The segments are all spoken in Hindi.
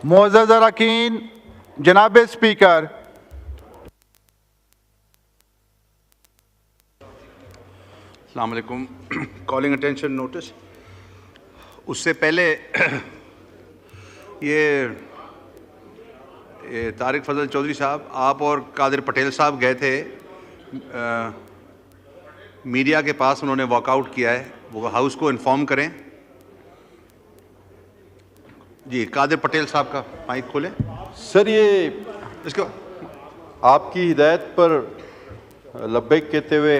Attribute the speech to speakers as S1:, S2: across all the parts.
S1: मोअज़्ज़ज़ अरकान, जनाब स्पीकर,
S2: अस्सलाम वालेकुम। Calling attention notice. उससे पहले ये तारिक फजल चौधरी साहब, आप और कादिर पटेल साहब गए थे मीडिया के पास, उन्होंने वॉकआउट किया है, वो हाउस को इन्फॉर्म करें। जी, कादिर पटेल साहब का माइक खोलें।
S3: सर, ये
S2: इसको
S3: आपकी हिदायत पर लब्बैक कहते हुए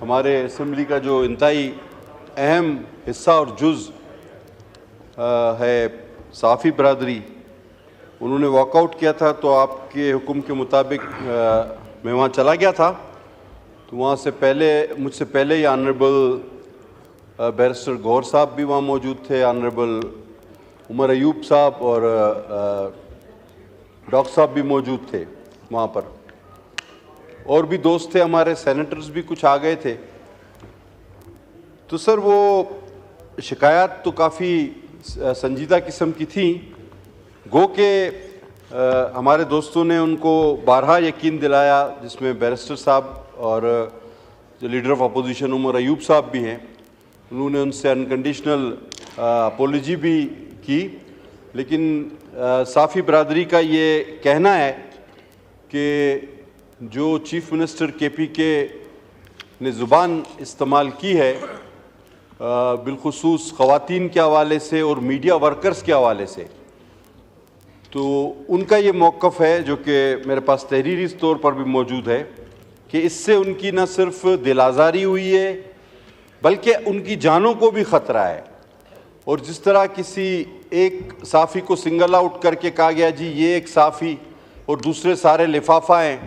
S3: हमारे असम्बली का जो इंतहाई अहम हिस्सा और जुज़ है सहाफ़ी बरदरी, उन्होंने वॉकआउट किया था, तो आपके हुक्म के मुताबिक मैं वहाँ चला गया था। तो वहाँ से पहले, मुझसे पहले ही ऑनरेबल बैरिस्टर गौहर साहब भी वहाँ मौजूद थे, ऑनरेबल उमर अयूब साहब और डॉक्टर साहब भी मौजूद थे वहाँ पर, और भी दोस्त थे हमारे, सेनेटर्स भी कुछ आ गए थे। तो सर, वो शिकायत तो काफ़ी संजीदा किस्म की थी, गो के हमारे दोस्तों ने उनको बारहा यकीन दिलाया, जिसमें बैरिस्टर साहब और जो leader of opposition Umar Ayub साहब भी हैं, उन्होंने उनसे अनकंडीशनल अपॉलजी भी की। लेकिन सहाफ़ी बरदरी का ये कहना है कि जो चीफ़ मिनिस्टर KPK ने ज़ुबान इस्तेमाल की है बिलखुसूस ख़वातीन के हवाले से और मीडिया वर्कर्स के हवाले से, तो उनका ये मौक़िफ़ है जो कि मेरे पास तहरीरी तौर पर भी मौजूद है कि इससे उनकी न सिर्फ दिल आज़ारी हुई है बल्कि उनकी जानों को भी ख़तरा है। और जिस तरह किसी एक सहाफ़ी को सिंगल आउट करके कहा गया जी ये एक सहाफ़ी और दूसरे सारे लिफाफा हैं,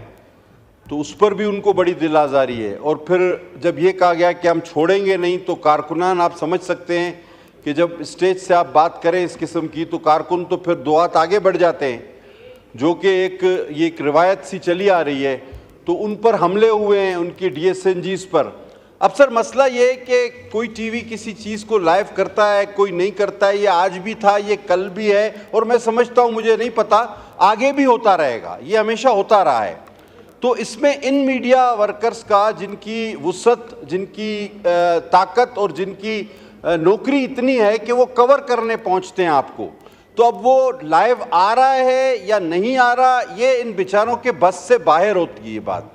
S3: तो उस पर भी उनको बड़ी दिल आज़ारी है। और फिर जब ये कहा गया कि हम छोड़ेंगे नहीं, तो कारकुनान, आप समझ सकते हैं कि जब स्टेज से आप बात करें इस किस्म की, तो कारकुन तो फिर दो हाथ आगे बढ़ जाते हैं, जो कि ये एक रिवायत सी चली आ रही है। तो उन पर हमले हुए हैं, उनकी DSNGs पर। अब सर, मसला ये है कि कोई टीवी किसी चीज़ को लाइव करता है, कोई नहीं करता है। ये आज भी था, ये कल भी है, और मैं समझता हूँ, मुझे नहीं पता, आगे भी होता रहेगा, ये हमेशा होता रहा है। तो इसमें इन मीडिया वर्कर्स का, जिनकी वुसअत, जिनकी ताकत और जिनकी नौकरी इतनी है कि वो कवर करने पहुँचते हैं आपको, तो अब वो लाइव आ रहा है या नहीं आ रहा, ये इन बेचारों के बस से बाहर होती है ये बात।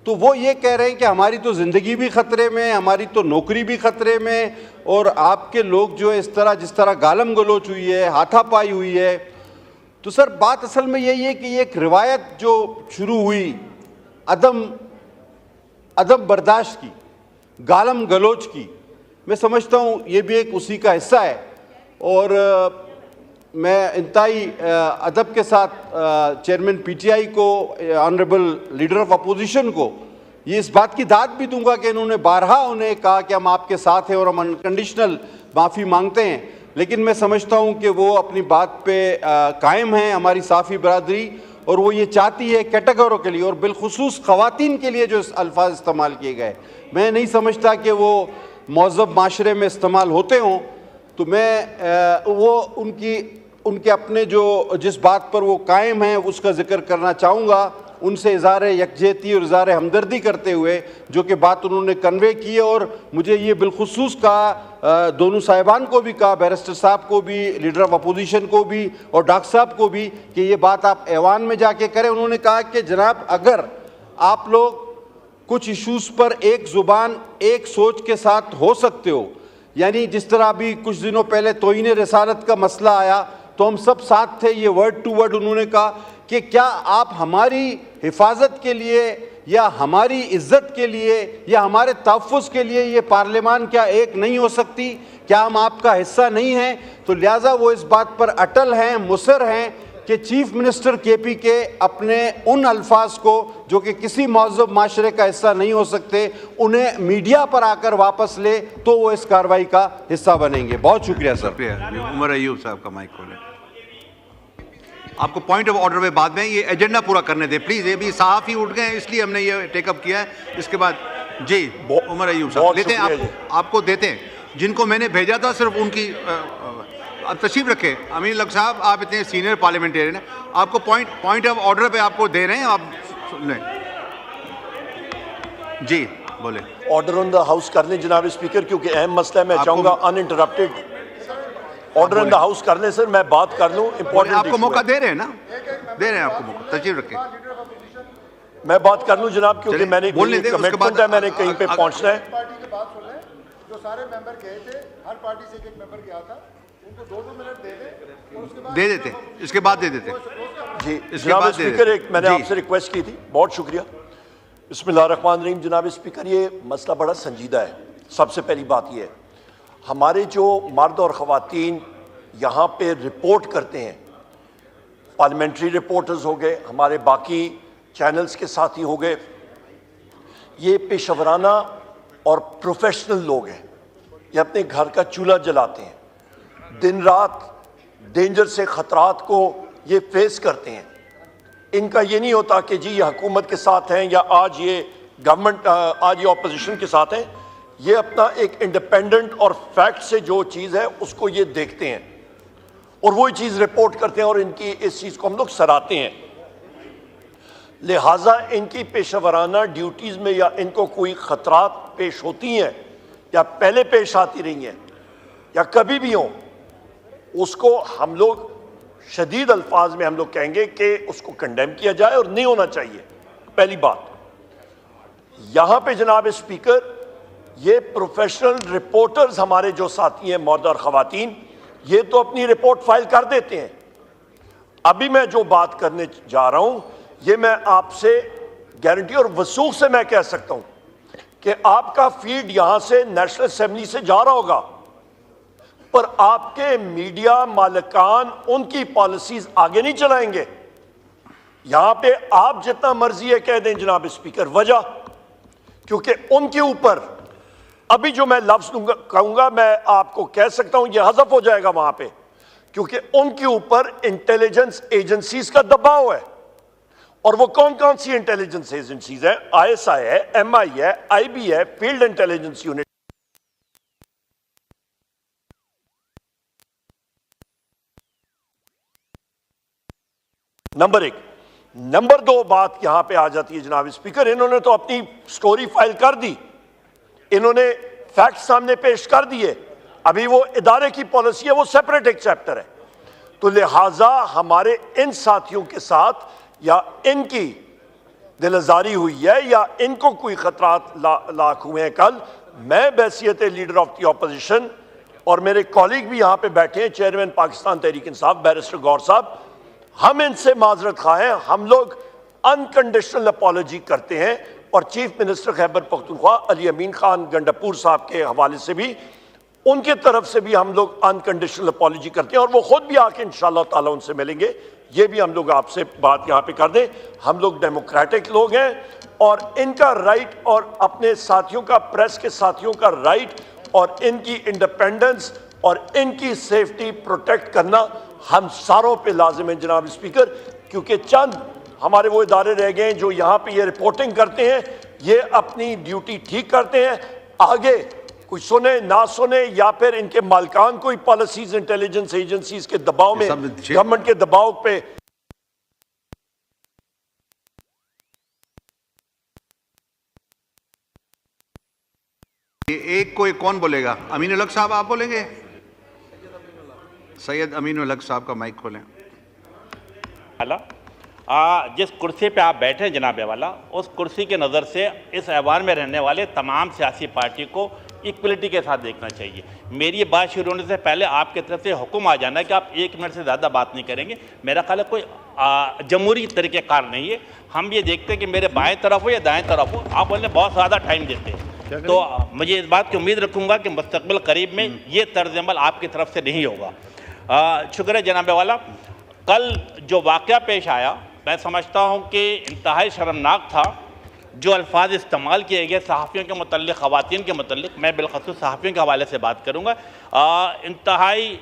S3: तो वो ये कह रहे हैं कि हमारी तो ज़िंदगी भी ख़तरे में, हमारी तो नौकरी भी ख़तरे में, और आपके लोग जो है इस तरह, जिस तरह गालम गलोच हुई है, हाथापाई हुई है। तो सर, बात असल में यही है कि ये एक रिवायत जो शुरू हुई अदम बर्दाश्त की, गालम गलोच की, मैं समझता हूँ ये भी एक उसी का हिस्सा है। और मैं इंतहाई अदब के साथ चेयरमैन PTI को, ऑनरेबल लीडर ऑफ अपोजिशन को ये इस बात की दाद भी दूंगा कि इन्होंने बारहा उन्हें कहा कि हम आपके साथ हैं और हम अनकंडीशनल माफ़ी मांगते हैं। लेकिन मैं समझता हूँ कि वो अपनी बात पे कायम है, हमारी सहाफ़ी बरदरी, और वो ये चाहती है कैटेगोरिकली और बिलखुसूस ख़वातीन के लिए जो अल्फाज इस्तेमाल किए गए, मैं नहीं समझता कि वो मौज़ब माशरे में इस्तेमाल होते हों। तो मैं वो उनके अपने जो जिस बात पर वो कायम हैं उसका जिक्र करना चाहूँगा, उनसे इज़हार यकजहती और इज़हार हमदर्दी करते हुए, जो कि बात उन्होंने कन्वे की है। और मुझे ये बिलखुसूस कहा, दोनों साहिबान को भी कहा, बैरिस्टर साहब को भी, लीडर ऑफ अपोजिशन को भी और डॉक्टर साहब को भी, कि ये बात आप ऐवान में जाके करें। उन्होंने कहा कि जनाब, अगर आप लोग कुछ इशूज़ पर एक ज़ुबान एक सोच के साथ हो सकते हो, यानी जिस तरह अभी कुछ दिनों पहले तौहीन रिसालत का मसला आया, तो हम सब साथ थे, ये वर्ड टू वर्ड उन्होंने कहा कि क्या आप हमारी हिफाजत के लिए या हमारी इज्जत के लिए या हमारे तहफ़्फ़ुज़ के लिए ये पार्लियामान क्या एक नहीं हो सकती? क्या हम आपका हिस्सा नहीं हैं? तो लिहाजा वो इस बात पर अटल हैं, मुसर हैं कि चीफ मिनिस्टर KPK अपने उन अल्फाज को जो कि किसी मौजूद माशरे का हिस्सा नहीं हो सकते, उन्हें मीडिया पर आकर वापस ले, तो वो इस कार्रवाई का हिस्सा बनेंगे। बहुत शुक्रिया सर।
S2: उमर अयूब साहब का माइक खोलें। आपको पॉइंट ऑफ ऑर्डर में बाद में ये एजेंडा पूरा करने दें प्लीज। ये भी सहाफ़ी उठ गए हैं इसलिए हमने ये टेकअप किया है। इसके बाद जी उमर अयूब साहब लेते हैं, आपको देते हैं। जिनको मैंने भेजा था सिर्फ उनकी अब तशरीफ रखें। अमीन लक साहब, आप इतने सीनियर पार्लियामेंटेरियन हैं, आपको पॉइंट ऑफ ऑर्डर पे आपको दे रहे हैं, आप सुन लें। जी बोले।
S4: ऑर्डर ऑन द हाउस कर लें जनाब स्पीकर, क्योंकि अहम मसला है। मैं चाहूंगा uninterrupted order in the house कर लें सर, मैं बात कर लूं। इंपॉर्टेंट
S2: आपको मौका दे रहे हैं ना, दे रहे हैं आपको मौका, तशरीफ रखें।
S4: मैं बात कर लूं जनाब, क्योंकि
S2: चलिए,
S4: मैंने
S2: बोलने दें, उसके
S4: कमिटमेंट
S2: बाद
S4: है, मैंने कहीं पे पहुंचना है।
S5: पार्टी की बात सुन लें, जो सारे मेंबर गए थे, हर पार्टी से एक मेंबर गया था, उनको 2-2 मिनट दे दें और उसके बाद
S2: दे देते, इसके बाद दे देते
S4: जी
S2: इसके
S4: जनाब
S2: बाद दे
S4: स्पीकर,
S2: दें।
S4: एक मैंने
S2: जी।
S4: आपसे रिक्वेस्ट की थी, बहुत शुक्रिया। बिस्मिल्लाहिर्रहमानिर्रहीम। जनाब स्पीकर, ये मसला बड़ा संजीदा है। सबसे पहली बात ये है, हमारे जो मर्द और ख़वातीन यहाँ पे रिपोर्ट करते हैं, पार्लियामेंट्री रिपोर्टर्स हो गए, हमारे बाकी चैनल्स के साथी हो गए, ये पेशेवराना और प्रोफेशनल लोग हैं। ये अपने घर का चूल्हा जलाते हैं, दिन रात डेंजर से ख़तरात को ये फेस करते हैं। इनका ये नहीं होता कि जी ये हुकूमत के साथ हैं या आज ये गवर्नमेंट, आज ये ऑपोजिशन के साथ हैं। ये अपना एक इंडिपेंडेंट और फैक्ट से जो चीज़ है उसको ये देखते हैं और वही चीज़ रिपोर्ट करते हैं और इनकी इस चीज़ को हम लोग सराहते हैं। लिहाजा इनकी पेशेवराना ड्यूटीज़ में या इनको कोई ख़तरात पेश होती हैं या पहले पेश आती रही हैं या कभी भी हों, उसको हम लोग शदीद अल्फाज में हम लोग कहेंगे कि उसको कंडेम किया जाए और नहीं होना चाहिए। पहली बात, यहाँ पे जनाब स्पीकर, ये प्रोफेशनल रिपोर्टर्स हमारे जो साथी हैं मर्द और ख़वातीन, ये तो अपनी रिपोर्ट फाइल कर देते हैं। अभी मैं जो बात करने जा रहा हूँ, ये मैं आपसे गारंटी और वसूख से मैं कह सकता हूँ कि आपका फीड यहाँ से नेशनल असेंबली से जा रहा होगा, पर आपके मीडिया मालिकान उनकी पॉलिसीज आगे नहीं चलाएंगे। यहां पे आप जितना मर्जी है कह दें जनाब स्पीकर, वजह क्योंकि उनके ऊपर अभी जो मैं लफ्ज कहूंगा मैं आपको कह सकता हूं, यह हज़फ हो जाएगा वहां पे, क्योंकि उनके ऊपर इंटेलिजेंस एजेंसीज का दबाव है। और वो कौन कौन सी इंटेलिजेंस एजेंसीज है? ISI है, MI है, IB है, फील्ड इंटेलिजेंस यूनिट। नंबर एक। नंबर दो बात यहां पे आ जाती है जनाब स्पीकर, इन्होंने तो अपनी स्टोरी फाइल कर दी, इन्होंने फैक्ट सामने पेश कर दिए, अभी वो इदारे की पॉलिसी है, वो सेपरेट एक चैप्टर है। तो लिहाजा हमारे इन साथियों के साथ या इनकी दिलजारी हुई है या इनको कोई खतरात लाक हुए हैं कल, मैं बैसियत लीडर ऑफ द ऑपोजिशन और मेरे कॉलीग भी यहां पे बैठे हैं, चेयरमैन पाकिस्तान तहरीक इंसाफ बैरिस्टर गौर साहब, हम इनसे माजरत खा हैं। हम लोग अनकंडीशनल अपॉलॉजी करते हैं और चीफ मिनिस्टर खैबर पख्तूनख्वा अली अमीन खान गंडापुर साहब के हवाले से भी, उनके तरफ से भी हम लोग अनकंडीशनल अपॉलॉजी करते हैं और वो खुद भी आके इंशाअल्लाह ताला उनसे मिलेंगे। ये भी हम लोग आपसे बात यहाँ पे कर दें, हम लोग डेमोक्रेटिक लोग हैं और इनका राइट और अपने साथियों का, प्रेस के साथियों का राइट और इनकी इंडिपेंडेंस और इनकी सेफ्टी प्रोटेक्ट करना हम सारों पे लाजिम है जनाब स्पीकर, क्योंकि चंद हमारे वो इदारे रह गए हैं जो यहाँ पे ये रिपोर्टिंग करते हैं, ये अपनी ड्यूटी ठीक करते हैं। आगे कोई सुने ना सुने या फिर इनके मालिकान कोई पॉलिसीज इंटेलिजेंस एजेंसीज के दबाव में, गवर्नमेंट के दबाव पे
S2: एक को एक कौन बोलेगा? अमीन उल हक साहब आप बोलेंगे? सैयद अमीन उल हक साहब का माइक खोलें।
S6: जिस कुर्सी पे आप बैठे हैं जनाब वाला, उस कुर्सी के नज़र से इस ऐवान में रहने वाले तमाम सियासी पार्टी को इक्वलिटी के साथ देखना चाहिए। मेरी बात शुरू होने से पहले आपकी तरफ से हुक्म आ जाना है कि आप 1 मिनट से ज़्यादा बात नहीं करेंगे। मेरा ख्याल है कोई जमहूरी तरीक़ेकार नहीं है। हम ये देखते हैं कि मेरे बाएं तरफ हो या दाएं तरफ हो, आप बोलने बहुत ज़्यादा टाइम देते हैं। तो मुझे इस बात की उम्मीद रखूँगा कि मुस्तक़बिल करीब में ये तर्ज अमल आपकी तरफ से नहीं होगा। शुक्र है जनाब वाला। कल जो वाक़या पेश आया, मैं समझता हूँ कि इंतहाई शर्मनाक था। जो अल्फाज इस्तेमाल किए गए सहाफ़ियों के मुतल्लिक़, ख़वातीन के मुतल्लिक़, मैं बिलख़ुसूस सहाफ़ियों के हवाले से बात करूँगा, इंतहाई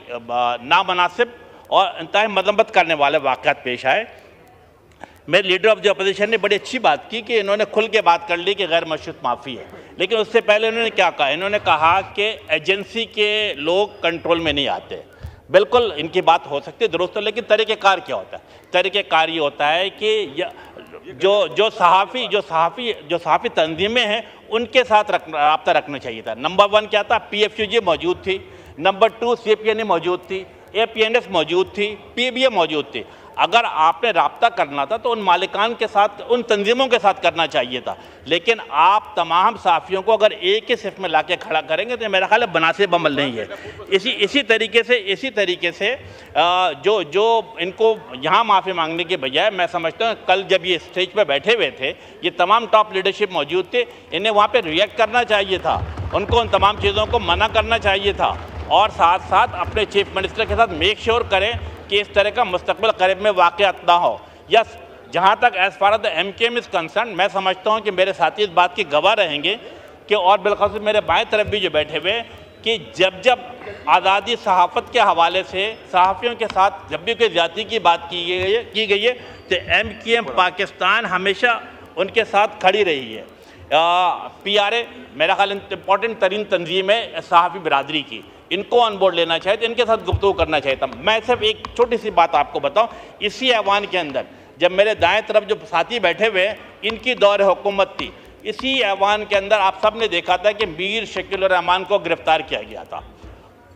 S6: नामनासिब और इंतहाई मज़म्मत करने वाले वाक़यात पेश आए। मेरे लीडर ऑफ द अपोजिशन ने बड़ी अच्छी बात की कि इन्होंने खुल के बात कर ली कि गैर मशरूत माफ़ी है, लेकिन उससे पहले इन्होंने क्या कहा? इन्होंने कहा कि एजेंसी के लोग कंट्रोल में नहीं आते। बिल्कुल इनकी बात हो सकती है, दुरुस्त है, लेकिन तरीक़ेकार क्या होता है? तरीक़ेकार ये होता है कि जो सहाफ़ी तंजीमें हैं उनके साथ रब्ता रखना चाहिए था। नंबर 1 क्या था? PFUG मौजूद थी, नंबर 2 CPNA मौजूद थी, APNS मौजूद थी, PBA मौजूद थी। अगर आपने रब्ता करना था तो उन मालिकान के साथ, उन तंजीमों के साथ करना चाहिए था, लेकिन आप तमाम सहाफ़ियों को अगर एक ही सिफ में ला के खड़ा करेंगे तो मेरा ख्याल है मुनासिब अमल नहीं है। इसी तरीके से जो इनको यहाँ माफ़ी मांगने के बजाय, मैं समझता हूँ कल जब ये स्टेज पर बैठे हुए थे, ये तमाम टॉप लीडरशिप मौजूद थे, इन्हें वहाँ पर रिएक्ट करना चाहिए था, उनको उन तमाम चीज़ों को मना करना चाहिए था, और साथ साथ अपने चीफ मिनिस्टर के साथ मेक श्योर करें कि इस तरह का मुस्तकबिल करीब में वाक़यात ना हो। या जहाँ तक as far as the MKM is concern, मैं समझता हूँ कि मेरे साथी इस बात की गवाह रहेंगे कि, और बिलख़ुसूस मेरे बाएं तरफ भी जो बैठे हुए, कि जब आज़ादी सहाफ़त के हवाले से सहाफ़ियों के साथ जब भी कोई ज़्यादती की बात की गई है तो MKM पाकिस्तान हमेशा उनके साथ खड़ी रही है। PRA मेरा ख्याल इम्पॉर्टेंट तरीन तंजीम है सहाफ़ी बिरादरी की, इनको ऑन बोर्ड लेना चाहिए, इनके साथ गुफ्तगू करना चाहिए था। मैं सिर्फ एक छोटी सी बात आपको बताऊं, इसी ऐवान के अंदर जब मेरे दाएं तरफ जो साथी बैठे हुए हैं, इनकी दौर हुकूमत थी, इसी ऐवान के अंदर आप सब ने देखा था कि मीर शकील उर रहमान को गिरफ्तार किया गया था।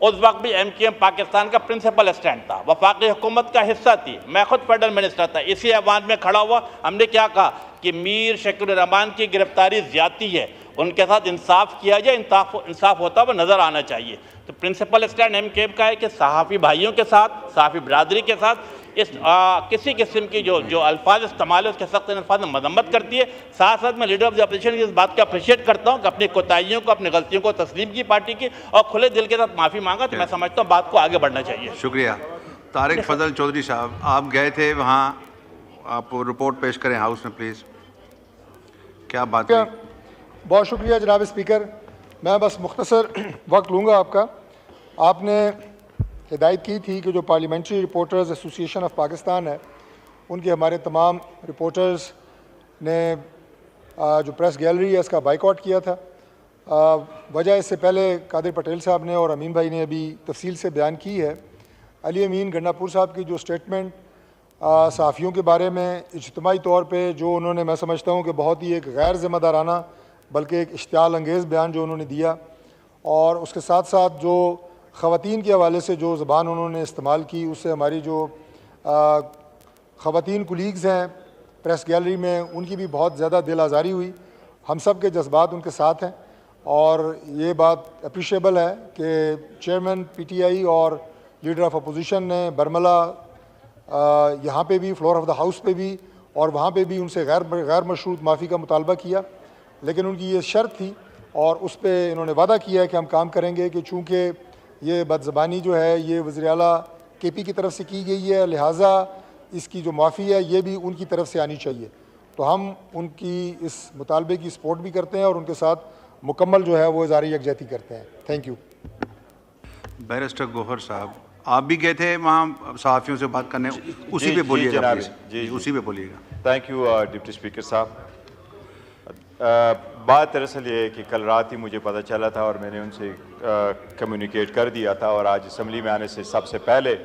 S6: उस वक्त भी MKM पाकिस्तान का प्रिंसिपल स्टैंड था, वफाकी हुकूमत का हिस्सा थी, मैं खुद फेडरल मिनिस्टर था। इसी ऐवान में खड़ा हुआ हमने क्या कहा कि मीर शकील उर रहमान की गिरफ्तारी ज़्यादती है, उनके साथ इंसाफ किया जाए, इंसाफ होता हुआ नज़र आना चाहिए। तो प्रिंसिपल स्टैंड MKM का है कि सहाफ़ी भाइयों के साथ, सहाफ़ी बिरादरी के साथ इस किसी किस्म की जो अल्फाज इस्तेमाल है उसके सख्त अल्फाज में मजम्मत करती है। साथ साथ मैं लीडर ऑफ द अपोजिशन की इस बात को अप्रिशिएट करता हूँ कि अपनी कोताहियों को, अपनी गलतियों को तस्लीम की पार्टी की और खुले दिल के साथ माफ़ी मांगा, तो मैं समझता हूँ बात को आगे बढ़ना चाहिए।
S2: शुक्रिया। तारिक फजल चौधरी साहब, आप गए थे वहाँ, आप रिपोर्ट पेश करें हाउस में प्लीज़, क्या बात है?
S5: बहुत शुक्रिया जनाब स्पीकर। मैं बस मुख्तसर वक्त लूँगा आपका। आपने हिदायत की थी कि जो parliamentary reporters association of Pakistan है, उनके हमारे तमाम रिपोर्टर्स ने जो प्रेस गैलरी है इसका बाइकआउट किया था। वजह इससे पहले कादिर पटेल साहब ने और अमीन भाई ने अभी तफसील से बयान की है। अली अमीन गंडापुर साहब की जो स्टेटमेंट सहाफ़ियों के बारे में इज्तिमाई तौर पे जो उन्होंने, मैं समझता हूँ कि बहुत ही एक गैर ज़िम्मेदाराना बल्कि एक इश्तियाल अंगेज़ बयान जो उन्होंने दिया, और उसके साथ साथ जो ख़वातीन के हवाले से जो ज़बान उन्होंने इस्तेमाल की, उससे हमारी जो ख़वातीन कुलीग्स हैं प्रेस गैलरी में, उनकी भी बहुत ज़्यादा दिल आज़ारी हुई। हम सब के जज्बात उनके साथ हैं और ये बात अप्रिशिएबल है कि चेयरमैन PTI और लीडर ऑफ अपोजिशन ने बरमला यहाँ पे भी, फ्लोर ऑफ द हाउस पे भी और वहाँ पे भी उनसे गैर मशरूत माफ़ी का मुतालबा किया, लेकिन उनकी ये शर्त थी और उस पर इन्होंने वादा किया है कि हम काम करेंगे कि चूँकि ये बदज़बानी जो है ये वज़ीर आला KP की तरफ से की गई है, लिहाजा इसकी जो माफ़ी है ये भी उनकी तरफ से आनी चाहिए। तो हम उनकी इस मुतालबे की सपोर्ट भी करते हैं और उनके साथ मुकम्मल जो है वो इज़हार यकजहती करते हैं। Thank you.
S2: बैरिस्टर गौहर साहब, आप भी गए थे वहाँ सहाफ़ियों से बात करने, उसी पे बोलिएगा प्लीज़। जी, उसी पे बोलिएगा।
S7: थैंक यू डिप्टी स्पीकर साहब। बात दरअसल ये है कि कल रात ही मुझे पता चला था और मैंने उनसे कम्युनिकेट कर दिया था, और आज असम्बली में आने से सबसे पहले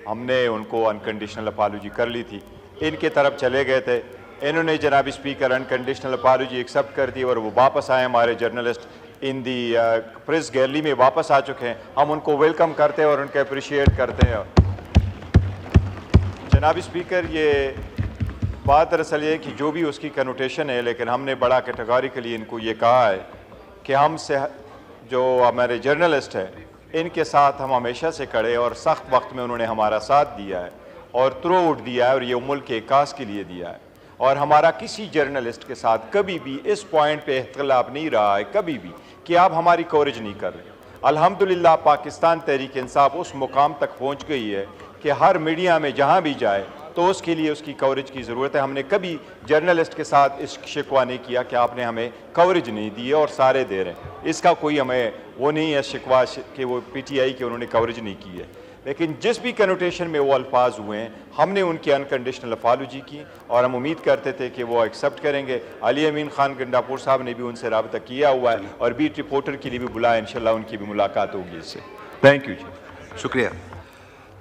S7: हमने उनको अनकंडीशनल अपॉलजी कर ली थी। इनके तरफ चले गए थे, इन्होंने जनाब स्पीकर अनकंडीशनल अपॉलजी एक्सेप्ट कर दी और वो वापस आए। हमारे जर्नलिस्ट इन दी प्रेस गैलरी में वापस आ चुके हैं। हम उनको वेलकम करते हैं और उनके अप्रिशिएट करते हैं। जनाब स्पीकर, ये बात दरअसल ये कि जो भी उसकी कनोटेशन है, लेकिन हमने बड़ा कैटेगोरिकली इनको ये कहा है कि हमसे जो हमारे जर्नलिस्ट हैं इनके साथ हम हमेशा से खड़े, और सख्त वक्त में उन्होंने हमारा साथ दिया है और थ्रू आउट दिया है, और ये मुल्क के कास के लिए दिया है। और हमारा किसी जर्नलिस्ट के साथ कभी भी इस पॉइंट पे इख्तिलाफ नहीं रहा है कभी भी कि आप हमारी कवरेज नहीं कर रहे। अल्हम्दुलिल्लाह पाकिस्तान तहरीक इंसाफ उस मुकाम तक पहुँच गई है कि हर मीडिया में जहाँ भी जाए तो उसके लिए उसकी कवरेज की ज़रूरत है। हमने कभी जर्नलिस्ट के साथ इस शिकवा नहीं किया कि आपने हमें कवरेज नहीं दी है और सारे दे रहे हैं। इसका कोई हमें वो नहीं है शिकवा कि वो PTI की उन्होंने कवरेज नहीं की है। लेकिन जिस भी कनोटेशन में वो अल्फाज हुए हैं हमने उनकी अनकंडीशनल अपॉलजी की और हम उम्मीद करते थे कि वो एक्सेप्ट करेंगे। अली अमीन खान गंडापुर साहब ने भी उनसे रब्ता किया हुआ है और बीट रिपोर्टर के लिए भी बुलाया, इंशाल्लाह उनकी भी मुलाकात होगी इससे। थैंक यू जी।
S2: शुक्रिया।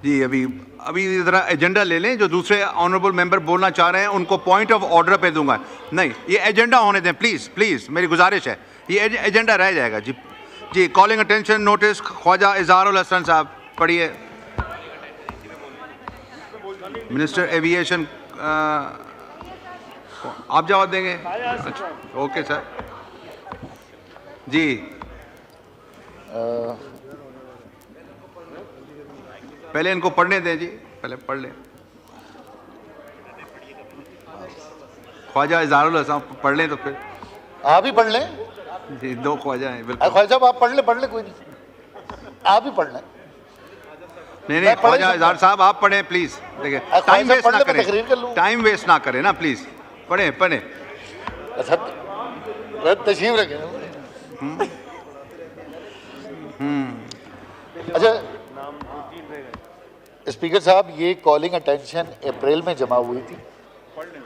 S2: जी अभी ज़रा एजेंडा ले लें। जो दूसरे ऑनरेबल मेंबर बोलना चाह रहे हैं उनको पॉइंट ऑफ ऑर्डर पे दूंगा। नहीं, ये एजेंडा होने दें प्लीज़ प्लीज़, मेरी गुजारिश है, ये एजेंडा रह जाएगा। जी जी, calling attention notice Khawaja Izharul Hasan साहब, पढ़िए। मिनिस्टर एविएशन, आप जवाब देंगे? अच्छा, ओके सर जी। पहले इनको पढ़ने दें जी, पहले पढ़ लें। ख्वाजा इजहारुल हसन पढ़ लें तो फिर
S8: आप ही पढ़ लें।
S2: जी, दो ख्वाजा हैं बिल्कुल।
S8: ख्वाजा साहब आप पढ़ लें कोई नहीं, आप ही पढ़ लें।
S2: नहीं, ख्वाजा इजहार साहब आप पढ़ें प्लीज। देखिए टाइम वेस्ट ना करें, टाइम वेस्ट ना करें ना प्लीज, पढ़ें।
S8: अच्छा तशरीफ रखें। अच्छा स्पीकर साहब, ये कॉलिंग अटेंशन अप्रैल में जमा हुई थी।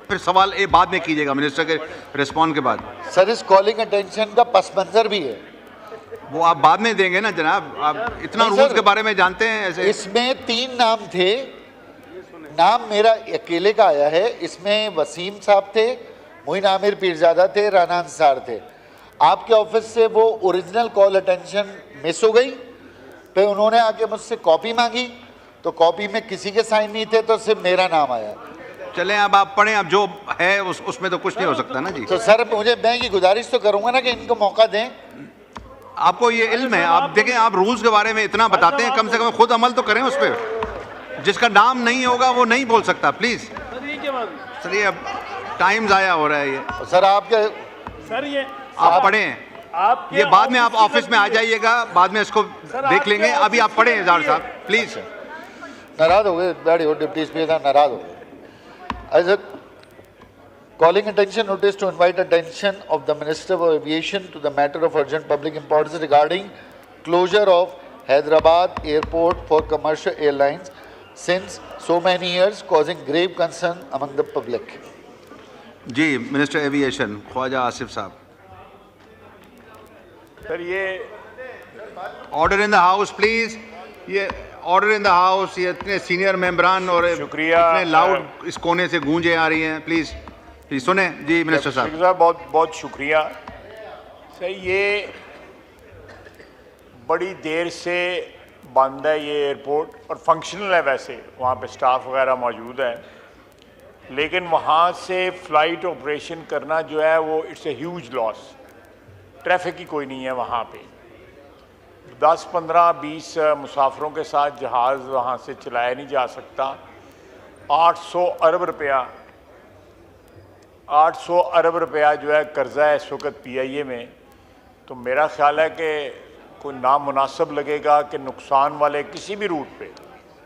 S2: फिर सवाल ये बाद में कीजिएगा मिनिस्टर के रिस्पॉन्ड के बाद।
S8: सर इस कॉलिंग अटेंशन का पस मंजर भी है,
S2: वो आप बाद में देंगे ना जनाब, आप इतना रूल्स के बारे में जानते हैं ऐसे।
S8: इसमें 3 नाम थे, नाम मेरा अकेले का आया है। इसमें वसीम साहब थे, मोइन आमिर पीरजादा थे, राना अंसार थे। आपके ऑफिस से वो ओरिजिनल कॉल अटेंशन मिस हो गई, फिर उन्होंने आके मुझसे कॉपी मांगी, तो कॉपी में किसी के साइन नहीं थे, तो सिर्फ मेरा नाम आया।
S2: चलें अब आप पढ़ें, अब जो है उसमें तो कुछ नहीं हो सकता ना जी।
S8: तो सर मुझे मैं ये गुजारिश तो करूंगा ना कि इनको मौका दें।
S2: आपको ये इल्म है, आप देखें, आप रूल्स के बारे में इतना बताते हैं, कम से कम खुद अमल तो करें उस पर। जिसका नाम नहीं होगा वो नहीं बोल सकता, प्लीज। सर ये अब टाइम ज़ाया हो रहा है ये।
S8: सर आपके
S6: सर ये
S2: आप पढ़ें, ये बाद में आप ऑफिस में आ जाइएगा, बाद में इसको देख लेंगे। अभी आप पढ़ें इजहार साहब प्लीज।
S8: नाराज हो गए दाढ़ी हो डिप्टी स्पीकर, नाराज हो गए। As a calling attention notice to invite attention of the Minister of Aviation to the matter of urgent public importance regarding closure of Hyderabad airport for commercial airlines since so many years, causing grave concern among the public.
S2: जी मिनिस्टर एविएशन ख्वाजा आसिफ साहब।
S4: सर ये
S2: order in the house please, ये ऑर्डर इन द हाउस। ये इतने सीनियर मेंबरान और
S4: शुक्रिया,
S2: इतने लाउड इस कोने से गूंजे आ रही हैं, प्लीज प्लीज सुने जी मिनिस्टर साहब।
S4: बहुत बहुत शुक्रिया सर। ये बड़ी देर से बंद है ये एयरपोर्ट, और फंक्शनल है वैसे, वहाँ पे स्टाफ वगैरह मौजूद है, लेकिन वहाँ से फ़्लाइट ऑपरेशन करना जो है वो it's a huge loss. Traffic ही कोई नहीं है वहाँ पे, 10, 15, 20 मुसाफिरों के साथ जहाज़ वहाँ से चलाया नहीं जा सकता। 800 अरब रुपया जो है कर्जा है इस वक्त PIA में। तो मेरा ख्याल है कि कोई नामुनासिब लगेगा कि नुकसान वाले किसी भी रूट पे,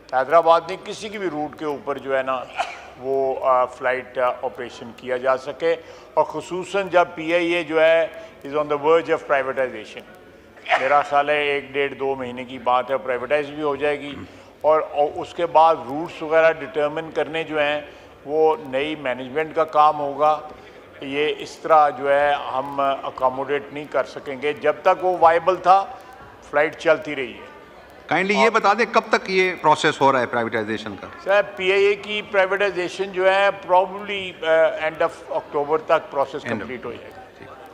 S4: हैदराबाद में किसी की भी रूट के ऊपर जो है ना वो फ़्लाइट ऑपरेशन किया जा सके, और ख़ुसूसन जब PIA जो है is on the verge of privatisation. मेरा ख्याल है 1-1.5-2 महीने की बात है, प्राइवेटाइज भी हो जाएगी, और उसके बाद रूट्स वगैरह डिटर्मिन करने जो हैं वो नई मैनेजमेंट का काम होगा। ये इस तरह जो है हम अकोमोडेट नहीं कर सकेंगे। जब तक वो वाइबल था फ़्लाइट चलती रही है।
S2: काइंडली ये बता दें कब तक ये प्रोसेस हो रहा है प्राइवेटाइजेशन का?
S4: सर PIA की प्राइवेटाइजेशन जो है प्रॉब्ली एंड ऑफ अक्टूबर तक प्रोसेस कंप्लीट हो जाएगा।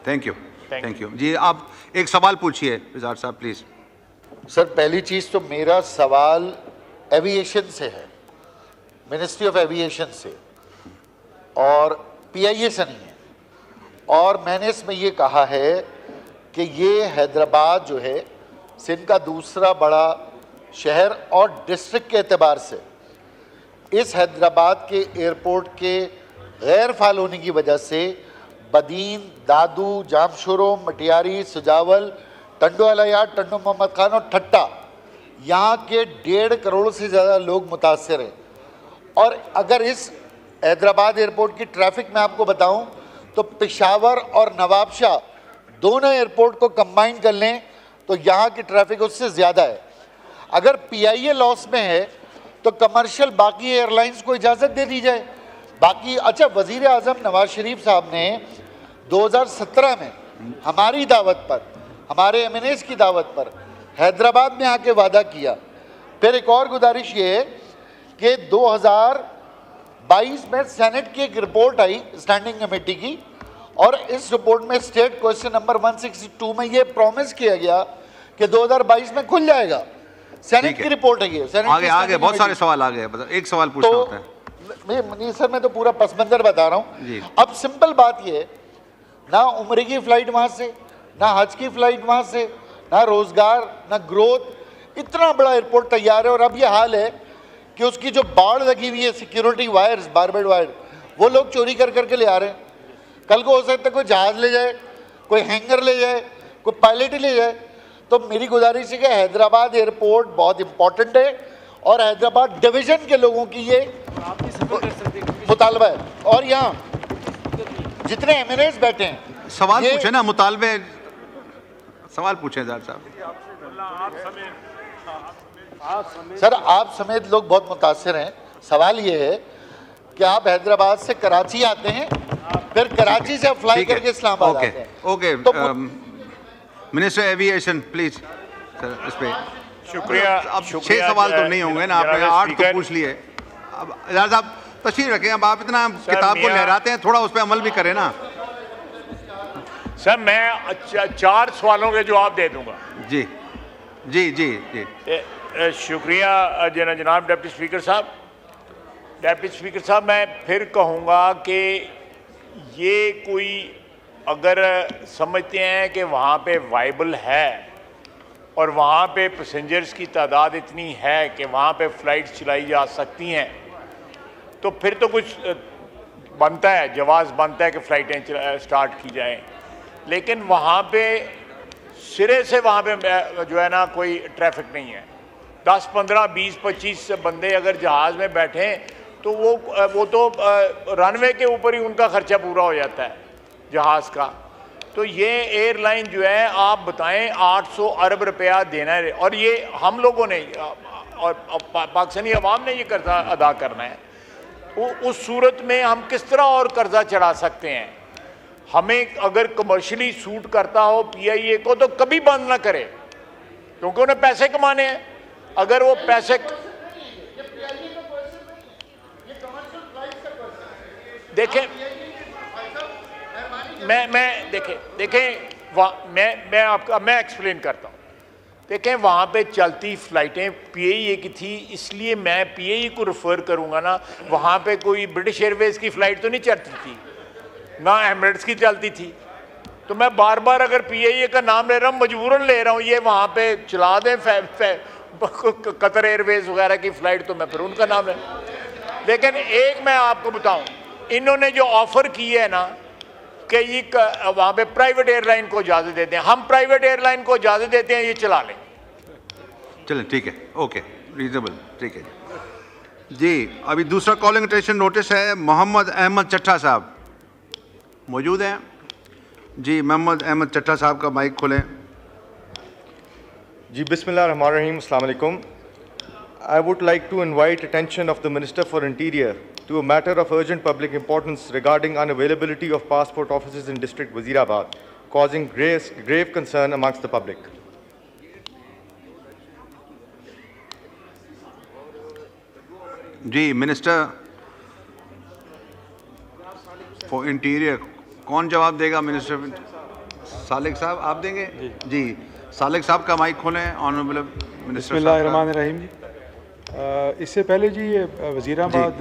S2: थैंक यू जी। आप एक सवाल पूछिए इजहार साहब प्लीज।
S8: सर पहली चीज़ तो मेरा सवाल एविएशन से है, मिनिस्ट्री ऑफ एविएशन से, और PIA से नहीं है। और मैंने इसमें ये कहा है कि ये हैदराबाद जो है सिंध का दूसरा बड़ा शहर और डिस्ट्रिक्ट के एतबार से इस हैदराबाद के एयरपोर्ट के गैर फाल होने की वजह से बदीन, दादू, जामशोरो, मटियारी, सुजावल, टंडोवाला यार्ड, टंडो मोहम्मद खान और ठट्टा, यहाँ के 1.5 करोड़ से ज़्यादा लोग मुतासर हैं। और अगर इस हैदराबाद एयरपोर्ट की ट्रैफिक मैं आपको बताऊं तो पेशावर और नवाबशाह दोनों एयरपोर्ट को कंबाइन कर लें तो यहाँ की ट्रैफिक उससे ज़्यादा है। अगर PIA लॉस में है तो कमर्शियल बाकी एयरलाइंस को इजाज़त दे दी जाए। बाकी अच्छा, वज़ीर आज़म नवाज शरीफ साहब ने 2017 में हमारी दावत पर, हमारे MNAs की दावत पर हैदराबाद में आके वादा किया फिर एक और गुजारिश ये है कि 2022 में सेनेट की एक रिपोर्ट आई स्टैंडिंग कमेटी की, और इस रिपोर्ट में स्टेट क्वेश्चन नंबर 162 में ये प्रॉमिस किया गया कि 2022 में खुल जाएगा। सेनेट की रिपोर्ट है ये।
S2: आगे आगे बहुत सारे सवाल आ गए, एक सवाल पूछना होता है।
S8: नहीं सर, मैं तो पूरा पस मंजर बता रहा हूँ। अब सिंपल बात ये, ना उम्र की फ्लाइट वहां से, ना हज की फ्लाइट वहां से, ना रोजगार, ना ग्रोथ। इतना बड़ा एयरपोर्ट तैयार है और अब ये हाल है कि उसकी जो बाड़ लगी हुई है, सिक्योरिटी वायर्स, बारबेड वायर, वो लोग चोरी कर करके ले आ रहे हैं। कल को हो सकता है कोई जहाज ले जाए, कोई हैंगर ले जाए, कोई पायलट ही ले जाए। तो मेरी गुजारिश है कि हैदराबाद एयरपोर्ट बहुत इंपॉर्टेंट है और हैदराबाद डिवीजन के लोगों की ये मुतालबा है। और यहाँ जितने एमएनएस बैठे हैं,
S2: सवाल पूछे ना, मुतालबे सवाल पूछे ज़ाहिर साहब।
S8: सर आप समेत लोग बहुत मुतासिर हैं। सवाल ये है कि आप हैदराबाद से कराची आते हैं, फिर कराची से फ्लाई करके इस्लामाबाद आते हैं।
S2: ओके,
S8: तो
S2: मिनिस्टर एविएशन प्लीज सर, इस पे
S4: शुक्रिया।
S2: अब 6 सवाल तो नहीं होंगे ना, आपने 8 तो पूछ लिए। अब इजाज़ साहब तशरीफ रखें, अब आप इतना किताब को लहराते हैं, थोड़ा उस पर अमल भी करें ना।
S4: सर मैं 4 सवालों के जवाब दे दूंगा।
S2: जी जी जी जी,
S4: शुक्रिया जनाब डिप्टी स्पीकर साहब। डिप्टी स्पीकर साहब, मैं फिर कहूँगा कि ये कोई अगर समझते हैं कि वहाँ पे वाइबल है और वहाँ पे पैसेंजर्स की तादाद इतनी है कि वहाँ पे फ़्लाइट्स चलाई जा सकती हैं, तो फिर तो कुछ बनता है, जवाज़ बनता है कि फ़्लाइटें स्टार्ट की जाएं। लेकिन वहाँ पे सिरे से वहाँ पे जो है ना कोई ट्रैफिक नहीं है। 10, 15, 20, 25 बंदे अगर जहाज़ में बैठें तो वो तो रनवे के ऊपर ही उनका ख़र्चा पूरा हो जाता है जहाज़ का। तो ये एयरलाइन जो है, आप बताएं 800 अरब रुपया देना है, और ये हम लोगों ने और पाकिस्तानी अवाम ने ये कर्जा अदा करना है। उस सूरत में हम किस तरह और कर्जा चढ़ा सकते हैं? हमें अगर कमर्शियली सूट करता हो पीआईए को तो कभी बंद ना करे, क्योंकि उन्हें पैसे कमाने हैं। अगर वो पैसे देखें, मैं एक्सप्लेन करता हूँ। देखें, वहाँ पे चलती फ़्लाइटें पीआईए की थी, इसलिए मैं पीआईए को रेफ़र करूँगा ना। वहाँ पे कोई ब्रिटिश एयरवेज़ की फ़्लाइट तो नहीं चलती थी, ना एमिरेट्स की चलती थी। तो मैं बार बार अगर पीआईए का नाम ले रहा हूँ, मजबूरन ले रहा हूँ, ये वहाँ पे चला दें कतर एयरवेज़ वगैरह की फ़्लाइट, तो मैं फिर उनका नाम ले। लेकिन एक मैं आपको बताऊँ, इन्होंने जो ऑफ़र की है ना कि ये वहाँ पे प्राइवेट एयरलाइन को इजाज़त देते हैं, हम प्राइवेट एयरलाइन को इजाज़त देते हैं, ये चला लें।
S2: चलें, ठीक है, ओके, रीजनेबल, ठीक है जी। अभी दूसरा कॉलिंग अटेंशन नोटिस है। मोहम्मद अहमद चट्टा साहब मौजूद हैं जी। मोहम्मद अहमद चट्टा साहब का माइक खोलें
S7: जी। बिस्मिल्लाहिर्रहमानिर्रहीम, अस्सलाम वालेकुम। I would like to invite attention of the Minister for Interior to a matter of urgent public importance regarding unavailability of passport offices in District Wazirabad, causing grave concern amongst the public.
S2: जी, मिनिस्टर फॉर इंटीरियर कौन जवाब देगा? मिनिस्टर सालिक साहब आप देंगे जी। सालिक साहब का माइक खोलें। Honourable minister.
S9: बिस्मिल्लाहिर्रहमानिर्रहीम जी। इससे पहले जी ये वज़ीराबाद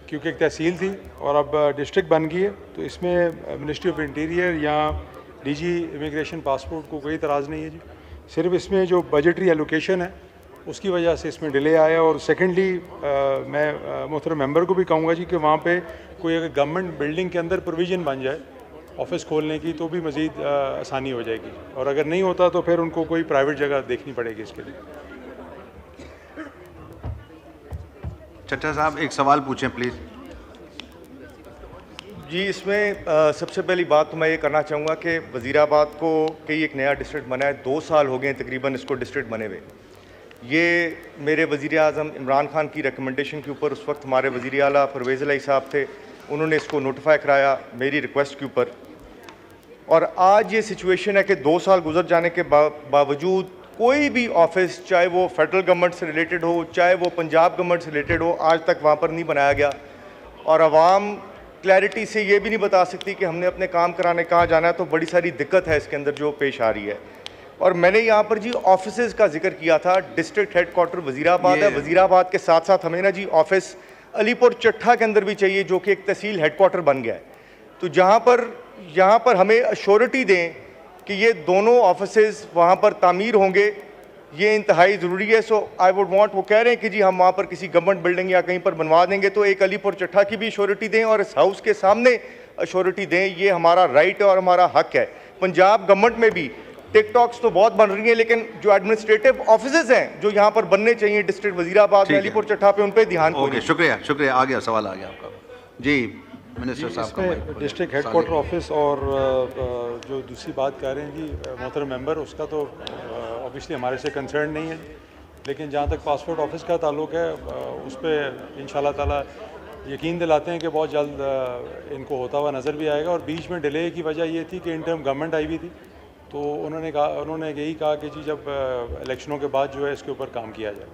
S9: क्योंकि एक तहसील थी और अब डिस्ट्रिक्ट बन गई है, तो इसमें मिनिस्ट्री ऑफ इंटीरियर या डीजी इमिग्रेशन पासपोर्ट को कोई इतराज़ नहीं है जी। सिर्फ इसमें जो बजटरी एलोकेशन है उसकी वजह से इसमें डिले आया। और सेकेंडली मैं मोहतरम मेंबर को भी कहूँगा जी कि वहाँ पे कोई अगर गवर्नमेंट बिल्डिंग के अंदर प्रोविज़न बन जाए ऑफिस खोलने की तो भी मज़ीद आसानी हो जाएगी, और अगर नहीं होता तो फिर उनको कोई प्राइवेट जगह देखनी पड़ेगी इसके लिए।
S2: चट्टा साहब एक सवाल पूछें प्लीज़।
S7: जी, इसमें सबसे पहली बात तो मैं ये करना चाहूँगा कि वज़ीराबाद को कई एक नया डिस्ट्रिक्ट बना है, 2 साल हो गए तकरीबन इसको डिस्ट्रिक्ट बने हुए। ये मेरे वज़ीर आज़म इमरान खान की रिकमेंडेशन के ऊपर, उस वक्त हमारे वज़ीर आला परवेज़ इलाही साहब थे, उन्होंने इसको नोटिफाई कराया मेरी रिक्वेस्ट के ऊपर। और आज ये सिचुएशन है कि 2 साल गुजर जाने के बावजूद
S10: कोई भी ऑफिस, चाहे वो फेडरल गवर्नमेंट से रिलेटेड हो, चाहे वो पंजाब गवर्नमेंट से रिलेटेड हो, आज तक वहाँ पर नहीं बनाया गया। और आवाम क्लैरिटी से ये भी नहीं बता सकती कि हमने अपने काम कराने कहाँ जाना है, तो बड़ी सारी दिक्कत है इसके अंदर जो पेश आ रही है। और मैंने यहाँ पर जी ऑफिसेज़ का जिक्र किया था। डिस्ट्रिक्ट हेडक्वार्टर वज़ीराबाद है, वज़ीराबाद के साथ साथ हमें ना जी ऑफिस अलीपुर चट्ठा के अंदर भी चाहिए, जो कि एक तहसील हेडक्वार्टर बन गया है। तो यहाँ पर हमें अश्योरिटी दें कि ये दोनों ऑफिसेज़ वहाँ पर तामीर होंगे, ये इंतहाई ज़रूरी है। सो आई वुड वांट, वो कह रहे हैं कि जी हम वहाँ पर किसी गवर्नमेंट बिल्डिंग या कहीं पर बनवा देंगे, तो एक अलीपुर चट्ठा की भी अश्योरिटी दें और इस हाउस के सामने अश्योरिटी दें। ये हमारा राइट है और हमारा हक है। पंजाब गवर्नमेंट में भी टिकटॉक्स तो बहुत बन रही हैं, लेकिन जो एडमिनिस्ट्रेटिव ऑफिसेज हैं जो यहाँ पर बनने चाहिए डिस्ट्रिक्ट वजीराबाद में, अलीपुर चट्ठा पे, उन पे ध्यान।
S2: ओके, शुक्रिया शुक्रिया। आ गया, सवाल आ गया आपका जी मिनिस्टर साहब का।
S9: डिस्ट्रिक्ट हेडक्वार्टर ऑफिस और जो दूसरी बात कह रहे हैं जी मोहतरम मेंबर, उसका तो ऑब्वियसली हमारे से कंसर्न नहीं है, लेकिन जहाँ तक पासपोर्ट ऑफिस का ताल्लुक है उस पर इंशाल्लाह ताला यकीन दिलाते हैं कि बहुत जल्द इनको होता हुआ नज़र भी आएगा। और बीच में डिले की वजह ये थी कि इंटर्म गवर्नमेंट आई हुई थी, तो उन्होंने यही कहा कि जी जब इलेक्शनों के बाद जो है इसके ऊपर काम किया जाए,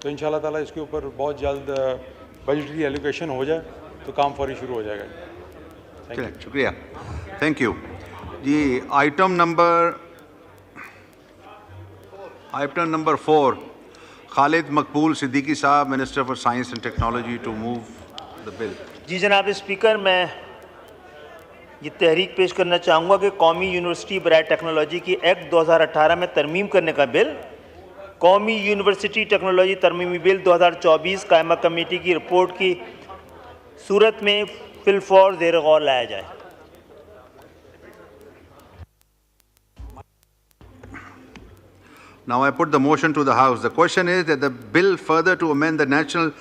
S9: तो इंशाल्लाह ताला इसके ऊपर बहुत जल्द बजटरी एलोकेशन हो जाए तो काम फौरी शुरू हो जाएगा।
S2: शुक्रिया, थैंक यू जी। आइटम नंबर 4, खालिद मकबूल सिद्दीकी साहब, minister for science and technology, to move the bill.
S11: जी जनाब स्पीकर, मैं ये तहरीक पेश करना चाहूँगा कि कौमी यूनिवर्सिटी बराए टेक्नोलॉजी की एक्ट 2018 में तरमीम करने का बिल, कौमी यूनिवर्सिटी टेक्नोलॉजी तरमीमी बिल 2024 कायमा कमेटी की रिपोर्ट की सूरत में फिलफौर ज़ेर गौर लाया जाए।
S2: Now I put the motion to the House. The question is that the bill further to amend the National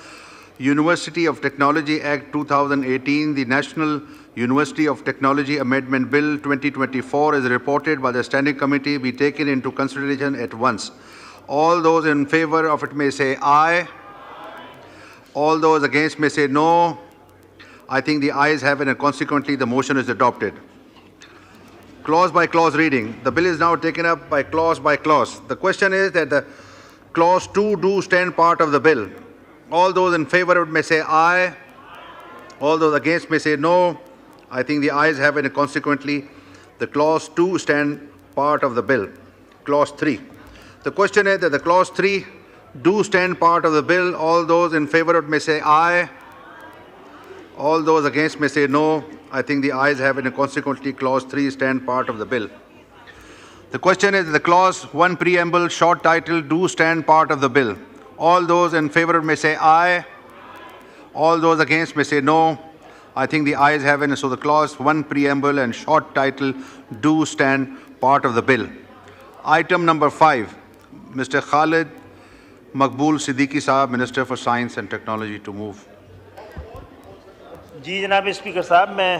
S2: University of Technology Act 2018, the National University of Technology Amendment Bill 2024 is reported by the Standing Committee be taken into consideration at once. All those in favor of it may say aye. All those against may say no. I think the ayes have it and consequently the motion is adopted. Clause by clause reading. The bill is now taken up by clause by clause. The question is that the clause 2 do stand part of the bill. All those in favor of it may say aye. All those against may say no. I think the ayes have it and consequently the clause 2 stand part of the bill. Clause 3. The question is that the clause 3 do stand part of the bill. All those in favor of it may say aye. All those against may say no. I think the ayes have it and consequently clause 3 stand part of the bill. The question is that the clause 1 preamble short title do stand part of the bill. All those in favor may say aye. All those against may say no. I think the ayes have it, and so the clause 1 preamble and short title do stand part of the bill. Item number 5, Mr. Khalid Maqbool Siddiqui Sahab, Minister for Science and Technology, to move.
S11: जी जनाब स्पीकर साहब, मैं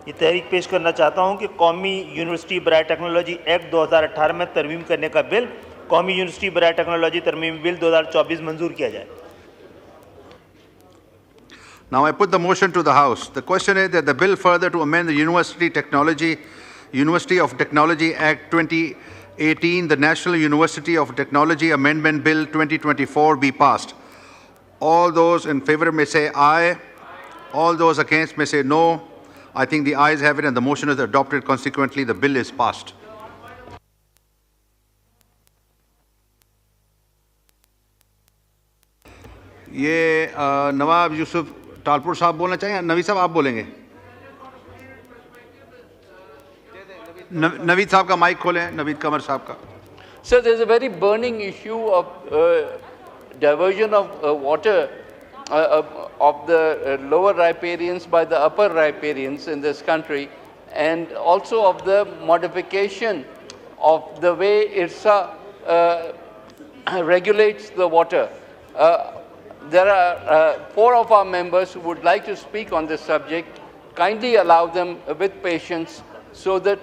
S11: ये तहरीक पेश करना चाहता हूँ कि कौमी यूनिवर्सिटी बराए टेक्नोलॉजी एक्ट 2018 में तरमीम करने का बिल, कौमी यूनिवर्सिटी बराए टेक्नोलॉजी तरमीमी बिल 2024 मंजूर किया जाए।
S2: Now I put the motion to the House. The question is that the bill further to amend the University of Technology Act 2018, the National University of Technology Amendment Bill 2024 be passed. All those in favor may say aye. All those against may say no. I think the ayes have it and the motion is adopted. Consequently, the bill is passed. ये नवाब यूसुफ टालपुर साहब बोलना चाहिए। नवीद साहब आप बोलेंगे। नवीद साहब का माइक खोलें। नवीद कमर साहब का।
S12: So there's a very burning issue of diversion of water of the lower riparians by the upper riparians in this country, and also of the modification of the way IRSA regulates the water. There are 4 of our members who would like to speak on this subject. Kindly allow them with patience so that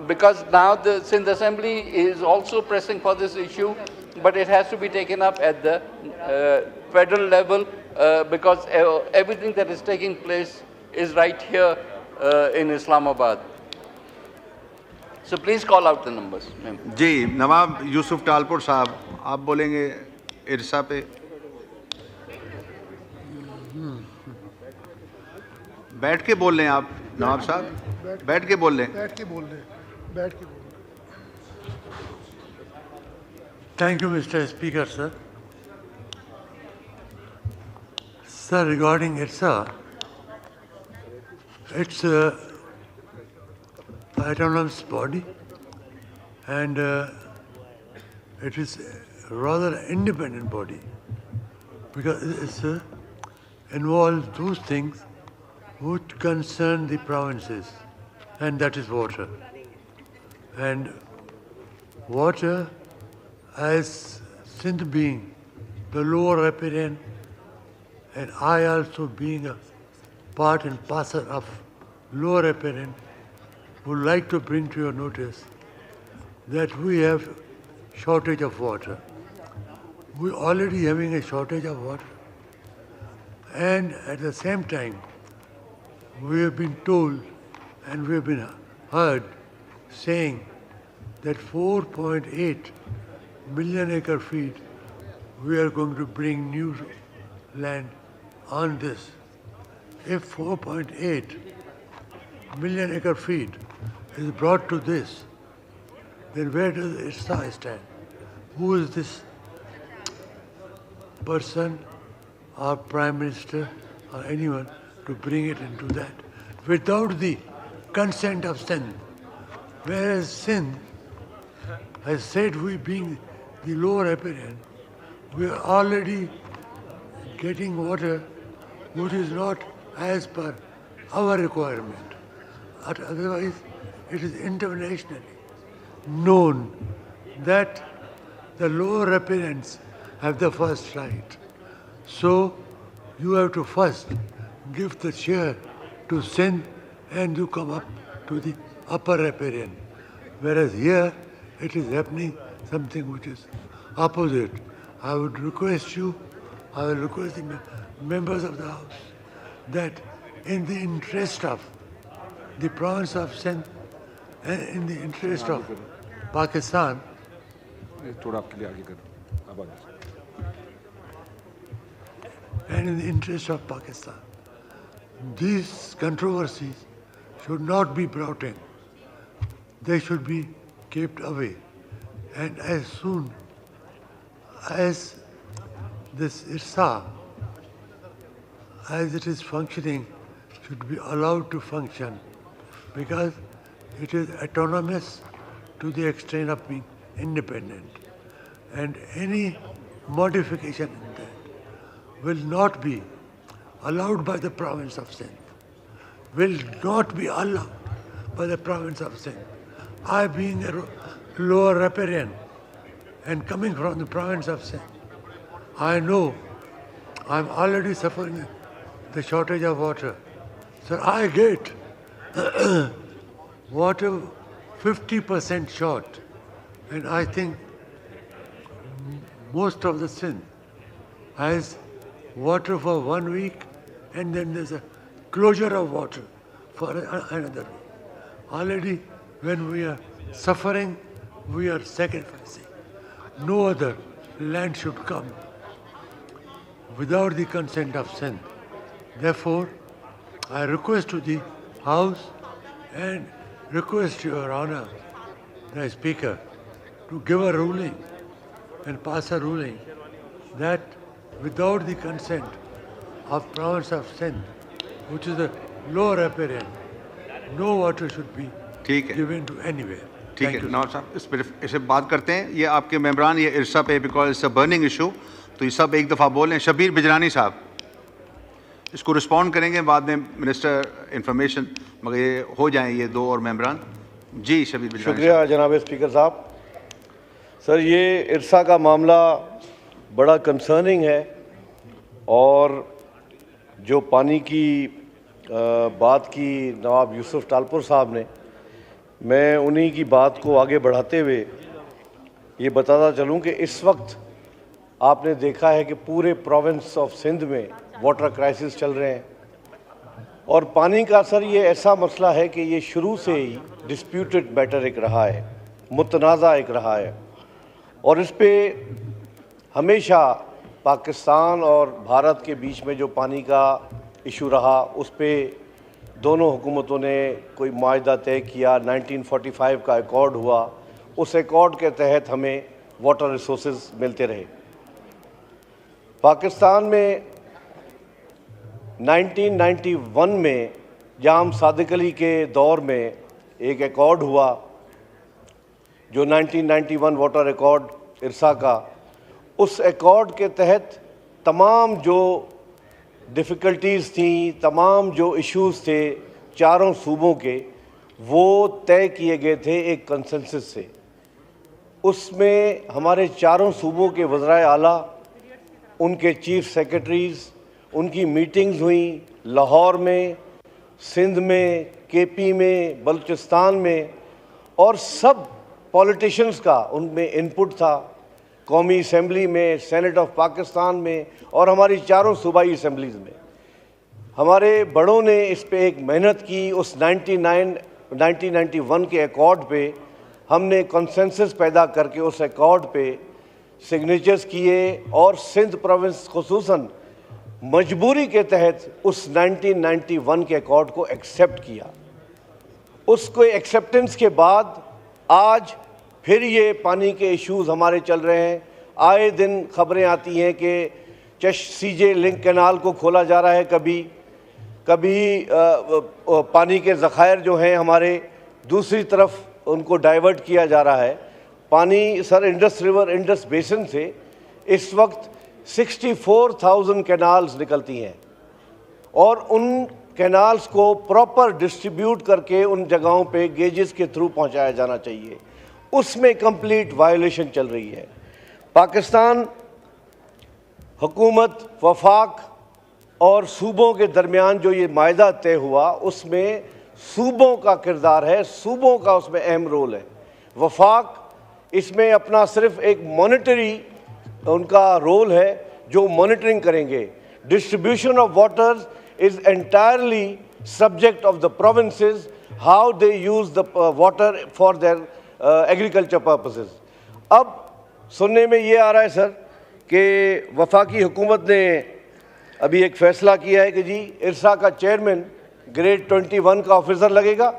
S12: because now the Sindh Assembly is also pressing for this issue, but it has to be taken up at the federal level because everything that is taking place is right here in Islamabad. So please call out the numbers.
S2: जी, नवाब यूसुफ टालपुर साहब, आप बोलेंगे इरसा पे। बैठ के बोल लें आप नवाब साहब, बैठ के बोल लें।
S5: बैठ के बोल लें, बैठ के बोल लें।
S13: Thank you, Mr. Speaker, sir. Sir, regarding IRSA, it's an autonomous body and it is a rather independent body because it involves those things which concern the provinces, and that is water. And water, as Sindh being the lower riparian, and I also being a part and parcel of lower riparian, would like to bring to your notice that we have shortage of water. We're already having a shortage of water, and at the same time, we have been told and we have been heard saying that 4.8 million acre feet we are going to bring new land on this. If 4.8 million acre feet is brought to this, then where does IRSA stand? Who is this person or Prime Minister or anyone to bring it into that without the consent of Sindh? Whereas Sindh has said, we being the lower riparian, we are already getting water which is not as per our requirement. Otherwise, it is internationally known that the lower riparians have the first right. So you have to first give the chair to Sindh and you come up to the upper riparian. Whereas here it is happening something which is opposite. I would request you, I will request the members of the House that in the interest of the province of Sindh and in the interest of Pakistan, and in the interest of Pakistan, these controversies should not be brought in. They should be kept away. And as soon as this IRSA, as it is functioning, should be allowed to function because it is autonomous to the extent of being independent. And any modification in that will not be allowed by the province of Sindh, will not be allowed by the province of Sindh. I being a lower riparian and coming from the province of Sindh, I know I'm already suffering the shortage of water. So I get water 50% short, and I think most of the Sindh has water for 1 week and then there's a closure of water for another week. Already when we are suffering, we are sacrificing. No other land should come without the consent of Sindh. Therefore, I request to the House and request Your Honour, the Speaker, to give a ruling and pass a ruling that without the consent of province of Sindh, which is a lower riparian, no water should be given to anywhere.
S2: ठीक है नवाब साहब, इस पर इसे बात करते हैं। ये आपके मेंबरान ये इरसा पे because it's a burning issue, तो ये सब एक दफ़ा बोलें। शबीर बिजरानी साहब इसको रिस्पॉन्ड करेंगे, बाद में मिनिस्टर इंफॉर्मेशन, मगर ये हो जाएं ये दो और मेंबरान। जी शबीर बिजरानी।
S14: शुक्रिया जनाब स्पीकर साहब। सर, ये इरसा का मामला बड़ा कंसर्निंग है और जो पानी की बात की नवाब यूसुफ टालपुर साहब ने, मैं उन्हीं की बात को आगे बढ़ाते हुए ये बताता चलूं कि इस वक्त आपने देखा है कि पूरे प्रोविंस ऑफ सिंध में वाटर क्राइसिस चल रहे हैं और पानी का सर ये ऐसा मसला है कि ये शुरू से ही डिस्प्यूटेड मैटर एक रहा है, मुतनाज़ा एक रहा है, और इस पे हमेशा पाकिस्तान और भारत के बीच में जो पानी का इशू रहा उस पे दोनों हुकूमतों ने कोई मुआहदा तय किया। 1945 का एकॉर्ड हुआ, उस एकॉर्ड के तहत हमें वाटर रिसोर्सेज मिलते रहे। पाकिस्तान में 1991 में जाम सादिक अली के दौर में एक एकॉर्ड हुआ जो 1991 वाटर एकॉर्ड इरसा का। उस एकॉर्ड के तहत तमाम जो डिफ़िकल्टीज़ थी, तमाम जो इश्यूज़ थे चारों सूबों के, वो तय किए गए थे एक कंसेंसस से। उसमें हमारे चारों सूबों के वज़राए आला, उनके चीफ सेक्रेटरीज़, उनकी मीटिंग्स हुई लाहौर में, सिंध में, केपी में, बलूचिस्तान में, और सब पॉलिटिशियंस का उनमें इनपुट था। कौमी असम्बली में, सेनेट ऑफ पाकिस्तान में और हमारी चारों सूबाई असम्बलीज़ में हमारे बड़ों ने इस पे एक मेहनत की। उस 1991 के एकॉर्ड पे हमने कंसेंसस पैदा करके उस एकॉर्ड पे सिग्नेचर्स किए और सिंध प्रोविंस खुसूसन मजबूरी के तहत उस 1991 के एकॉर्ड को एक्सेप्ट किया। उसको एक्सेप्टेंस के बाद आज फिर ये पानी के इश्यूज़ हमारे चल रहे हैं। आए दिन खबरें आती हैं कि सीजे लिंक कैनाल को खोला जा रहा है, कभी पानी के ज़खायर जो हैं हमारे दूसरी तरफ उनको डाइवर्ट किया जा रहा है। पानी sir Indus river, Indus basin से इस वक्त 64,000 कैनाल्स निकलती हैं और उन कैनाल्स को प्रॉपर डिस्ट्रीब्यूट करके उन जगहों पे गेजेस के थ्रू पहुंचाया जाना चाहिए। उसमें कंप्लीट वायलेशन चल रही है। पाकिस्तान हुकूमत, वफाक और सूबों के दरमियान जो ये मायदा तय हुआ उसमें सूबों का किरदार है, सूबों का उसमें अहम रोल है। वफाक इसमें अपना सिर्फ एक मॉनिटरी उनका रोल है जो मॉनिटरिंग करेंगे। Distribution of waters is entirely subject of the provinces, how they use the water for their agriculture purposes. अब सुनने में ये आ रहा है सर कि वफाकी हुकूमत ने अभी एक फ़ैसला किया है कि जी इरसा का चेयरमैन ग्रेड 21 का ऑफिसर लगेगा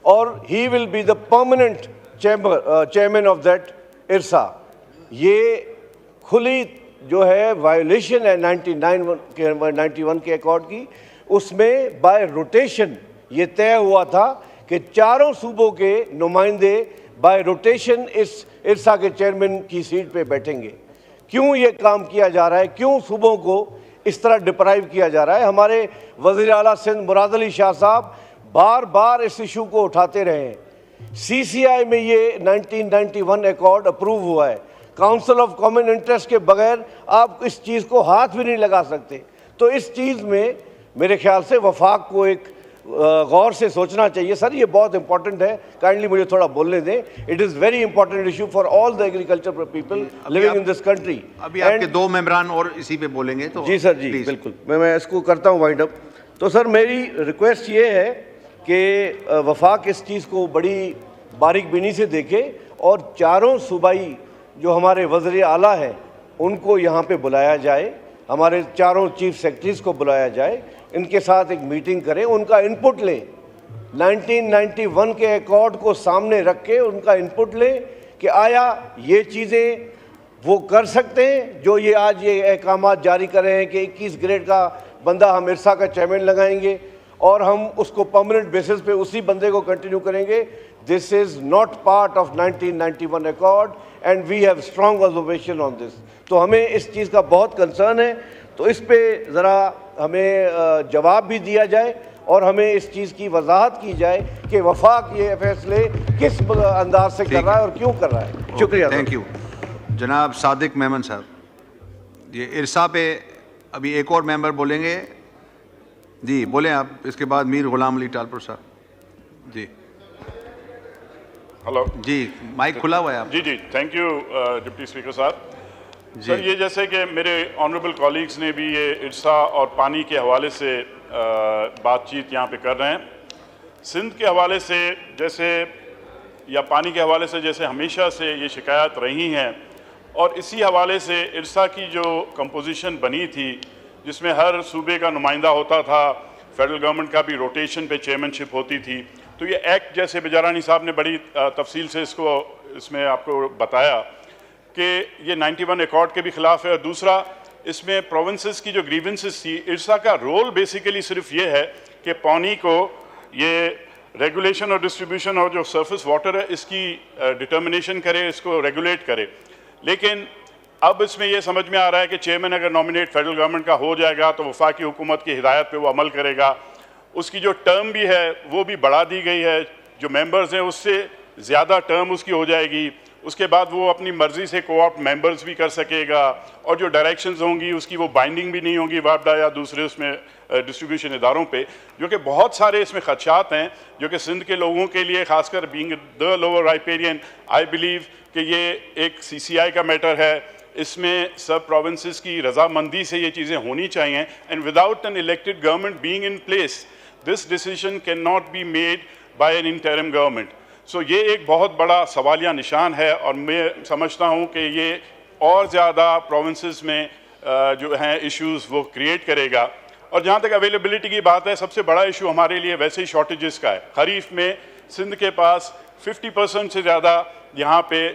S14: और he will be the permanent chairman of that IRSA. ये खुली जो है वायोलेशन है 91 के एकॉर्ड की। उसमें बाय रोटेशन ये तय हुआ था कि चारों सूबों के नुमाइंदे बाय रोटेशन इस इरसा के चेयरमैन की सीट पे बैठेंगे। क्यों ये काम किया जा रहा है, क्यों सूबों को इस तरह डिप्राइव किया जा रहा है? हमारे वज़ीर आला सिंध मुराद अली शाह साहब बार बार इस इशू को उठाते रहे हैं। CCI में ये 1991 एकॉर्ड अप्रूव हुआ है। काउंसिल ऑफ कॉमन इंटरेस्ट के बगैर आप इस चीज़ को हाथ भी नहीं लगा सकते। तो इस चीज़ में मेरे ख्याल से वफाक को एक गौर से सोचना चाहिए। सर ये बहुत इंपॉर्टेंट है, काइंडली मुझे थोड़ा बोलने दें। It is very important issue for all the agriculture people living in this country.
S2: अभी आपके दो मेंबरान और इसी पे बोलेंगे तो
S14: जी सर जी बिल्कुल मैं इसको करता हूँ वाइंड अप। तो सर मेरी रिक्वेस्ट ये है कि वफाक इस चीज़ को बड़ी बारीक बीनी से देखे और चारों सूबाई जो हमारे वज़ीर आला हैं उनको यहाँ पे बुलाया जाए, हमारे चारों चीफ सेक्रेटरीज को बुलाया जाए, इनके साथ एक मीटिंग करें, उनका इनपुट लें। 1991 के एकॉर्ड को सामने रख के उनका इनपुट लें कि आया ये चीज़ें वो कर सकते हैं जो ये आज ये अहकामात जारी कर रहे हैं कि 21 ग्रेड का बंदा हम इरसा का चेयरमैन लगाएंगे और हम उसको परमानेंट बेसिस पे उसी बंदे को कंटिन्यू करेंगे। This is not part of 1991 accord and we have strong observation on this. तो हमें इस चीज़ का बहुत कंसर्न है, तो इस पे ज़रा हमें जवाब भी दिया जाए और हमें इस चीज़ की वजाहत की जाए कि वफाक ये फैसले किस अंदाज से कर रहा है और क्यों कर रहा है। शुक्रिया।
S2: थैंक यू जनाब सादिक मेमन साहब। ये इरसा पे अभी एक और मेंबर बोलेंगे जी, बोलें आप। इसके बाद मीर गुलाम अली टालपुर साहब जी।
S15: हेलो
S2: जी, माइक खुला हुआ है आप।
S15: जी जी, थैंक यू डिप्टी स्पीकर साहब। सर ये जैसे कि मेरे ऑनरेबल कॉलीग्स ने भी ये इरसा और पानी के हवाले से बातचीत यहाँ पे कर रहे हैं, सिंध के हवाले से जैसे या पानी के हवाले से जैसे हमेशा से ये शिकायत रही हैं, और इसी हवाले से इरसा की जो कंपोजिशन बनी थी जिसमें हर सूबे का नुमाइंदा होता था, फेडरल गवर्नमेंट का भी रोटेशन पे चेयरमैनशिप होती थी, तो ये एक्ट जैसे बेजारानी साहब ने बड़ी तफसील से इसमें आपको बताया कि ये 91 एकॉर्ड के भी ख़िलाफ़ है। और दूसरा, इसमें प्रोविंसेस की जो ग्रीवेंसेस थी, इरसा का रोल बेसिकली सिर्फ ये है कि पानी को ये रेगुलेशन और डिस्ट्रीब्यूशन और जो सरफेस वाटर है इसकी डिटर्मिनेशन करे, इसको रेगुलेट करे। लेकिन अब इसमें यह समझ में आ रहा है कि चेयरमैन अगर नॉमिनेट फेडरल गवर्नमेंट का हो जाएगा तो वफाकी हुकूमत की हिदायत पे वो अमल करेगा। उसकी जो टर्म भी है वो भी बढ़ा दी गई है, जो मेंबर्स हैं उससे ज़्यादा टर्म उसकी हो जाएगी। उसके बाद वो अपनी मर्ज़ी से कोऑप्ट मेंबर्स भी कर सकेगा, और जो डायरेक्शंस होंगी उसकी वो बाइंडिंग भी नहीं होगी वापडा या दूसरे उसमें डिस्ट्रीब्यूशन इदारों पे, जो कि बहुत सारे इसमें खदशात हैं जो कि सिंध के लोगों के लिए, खासकर being the lower riparian, I believe कि ये एक CCI का मैटर है। इसमें सब प्रोविंसेस की रजामंदी से ये चीज़ें होनी चाहिए, and without an elected government being in place this decision can not be made by an interim government. So ये एक बहुत बड़ा सवालिया निशान है, और मैं समझता हूँ कि ये और ज़्यादा प्रोविंसेस में जो हैं इश्यूज़ वो क्रिएट करेगा। और जहाँ तक अवेलेबिलिटी की बात है, सबसे बड़ा इशू हमारे लिए वैसे ही शॉर्टेजेस का है। खरीफ में सिंध के पास 50% से ज़्यादा यहाँ पे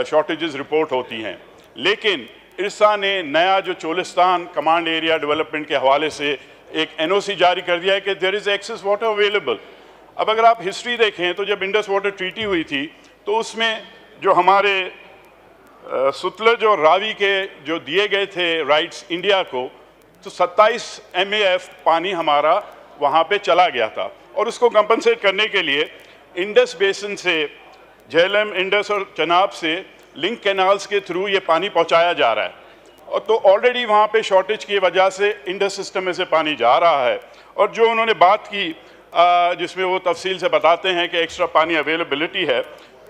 S15: शॉर्टेजेस रिपोर्ट होती हैं, लेकिन इरसा ने नया जो चोलिस्तान कमांड एरिया डेवलपमेंट के हवाले से एक NOC जारी कर दिया है कि there is excess water available. अब अगर आप हिस्ट्री देखें तो जब इंडस वाटर ट्रीटी हुई थी तो उसमें जो हमारे सुतलज और रावी के जो दिए गए थे राइट्स इंडिया को, तो 27 MAF पानी हमारा वहाँ पे चला गया था, और उसको कंपनसेट करने के लिए इंडस बेसिन से, झेलम, इंडस और चनाब से लिंक कैनाल्स के थ्रू ये पानी पहुँचाया जा रहा है। और तो ऑलरेडी वहाँ पे शॉर्टेज की वजह से इंडस सिस्टम में से पानी जा रहा है। और जो उन्होंने बात की जिसमें वो तफसील से बताते हैं कि एक्स्ट्रा पानी अवेलेबिलिटी है,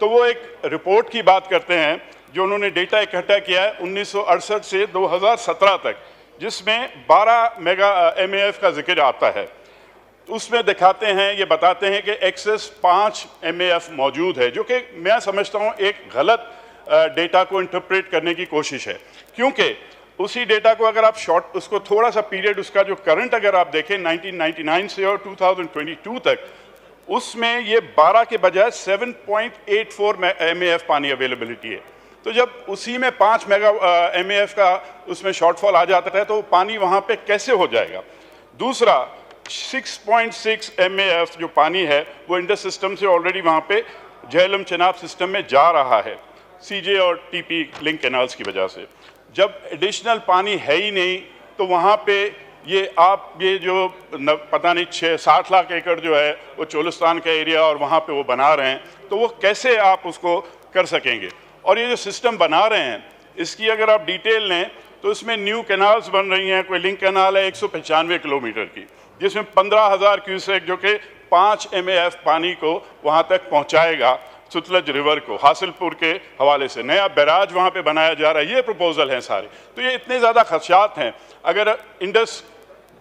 S15: तो वो एक रिपोर्ट की बात करते हैं जो उन्होंने डेटा इकट्ठा किया है 1968 से 2017 तक, जिसमें 12 MAF का जिक्र आता है। उसमें दिखाते हैं, ये बताते हैं कि एक्सेस 5 MAF मौजूद है, जो कि मैं समझता हूँ एक गलत डेटा को इंटरप्रेट करने की कोशिश है, क्योंकि उसी डेटा को अगर आप शॉर्ट उसको थोड़ा सा पीरियड उसका जो करंट अगर आप देखें 1999 से और 2022 तक, उसमें ये 12 के बजाय 7.84 MAF पानी अवेलेबिलिटी है। तो जब उसी में 5 MAF का उसमें शॉर्टफॉल आ जाता है तो पानी वहाँ पे कैसे हो जाएगा। दूसरा, 6.6 MAF जो पानी है वो इंडस सिस्टम से ऑलरेडी वहाँ पे झेलम चनाब सिस्टम में जा रहा है, CJ और TP लिंक कैनाल्स की वजह से। जब एडिशनल पानी है ही नहीं तो वहाँ पे ये जो पता नहीं 60 लाख एकड़ जो है वो चोलिस्तान का एरिया और वहाँ पे वो बना रहे हैं, तो वो कैसे आप उसको कर सकेंगे। और ये जो सिस्टम बना रहे हैं इसकी अगर आप डिटेल लें तो इसमें न्यू कैनाल्स बन रही हैं। कोई लिंक कैनाल है 195 किलोमीटर की, जिसमें 15,000 क्यूसेक जो कि 5 MAF पानी को वहाँ तक पहुँचाएगा, सुतलज रिवर को हासिलपुर के हवाले से। नया बैराज वहाँ पे बनाया जा रहा है, ये प्रपोजल हैं सारे। तो ये इतने ज़्यादा खदशात हैं। अगर इंडस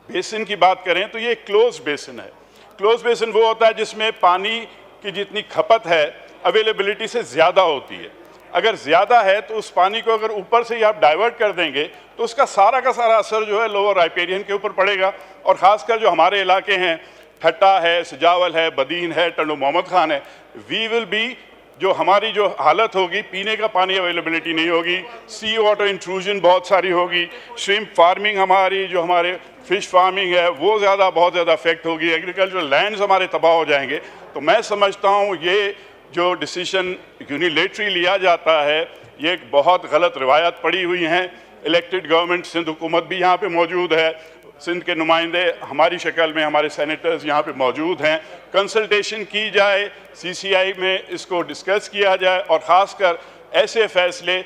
S15: बेसिन की बात करें तो ये क्लोज बेसिन है। क्लोज बेसिन वो होता है जिसमें पानी की जितनी खपत है अवेलेबिलिटी से ज़्यादा होती है। अगर ज़्यादा है तो उस पानी को अगर ऊपर से ही आप डाइवर्ट कर देंगे तो उसका सारा का सारा असर जो है लोअर राइपेरियन के ऊपर पड़ेगा। और ख़ासकर जो हमारे इलाके हैं, ठट्टा है, सजावल है, बदीन है, टंडो मोहम्मद खान है, वी विल बी जो हमारी जो हालत होगी, पीने का पानी अवेलेबिलिटी नहीं होगी, सी वाटर इंट्रूजन बहुत सारी होगी, श्रिम्प फार्मिंग हमारी जो हमारे फिश फार्मिंग है वो बहुत ज़्यादा अफेक्ट होगी, एग्रीकल्चरल लैंड्स हमारे तबाह हो जाएंगे। तो मैं समझता हूँ ये जो डिसीजन यूनिलेटरी लिया जाता है ये एक बहुत गलत रिवायत पड़ी हुई हैं। इलेक्टेड गवर्नमेंट सिंध हुकूमत भी यहाँ पे मौजूद है, सिंध के नुमाइंदे हमारी शक्ल में, हमारे सेनेटर्स यहाँ पे मौजूद हैं। कंसल्टेशन की जाए, CCI में इसको डिस्कस किया जाए और ख़ासकर ऐसे फैसले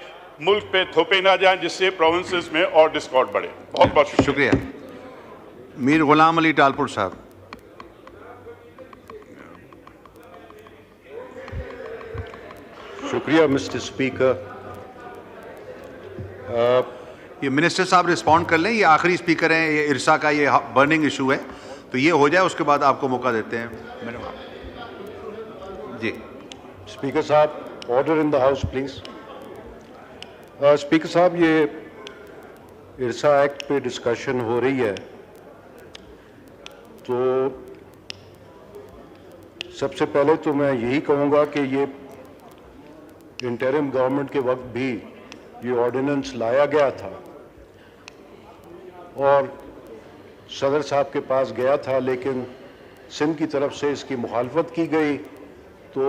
S15: मुल्क पे थोपे ना जाएं जिससे प्रोविंसेस में और डिस्कॉर्ड बढ़े। बहुत बहुत
S2: शुक्रिया। मीर गुलाम अली टालपुर साहब।
S14: शुक्रिया मिस्टर स्पीकर।
S2: ये मिनिस्टर साहब रिस्पॉन्ड कर लें, ये आखिरी स्पीकर हैं, ये इरसा का ये बर्निंग इशू है, तो ये हो जाए, उसके बाद आपको मौका देते हैं। मैडम जी।
S16: स्पीकर साहब, order in the house please. Speaker साहब, ये इरसा एक्ट पे डिस्कशन हो रही है, तो सबसे पहले तो मैं यही कहूँगा कि ये इंटरिम गवर्नमेंट के वक्त भी ये ऑर्डिनेंस लाया गया था और सदर साहब के पास गया था, लेकिन सिंध की तरफ से इसकी मुखालफत की गई, तो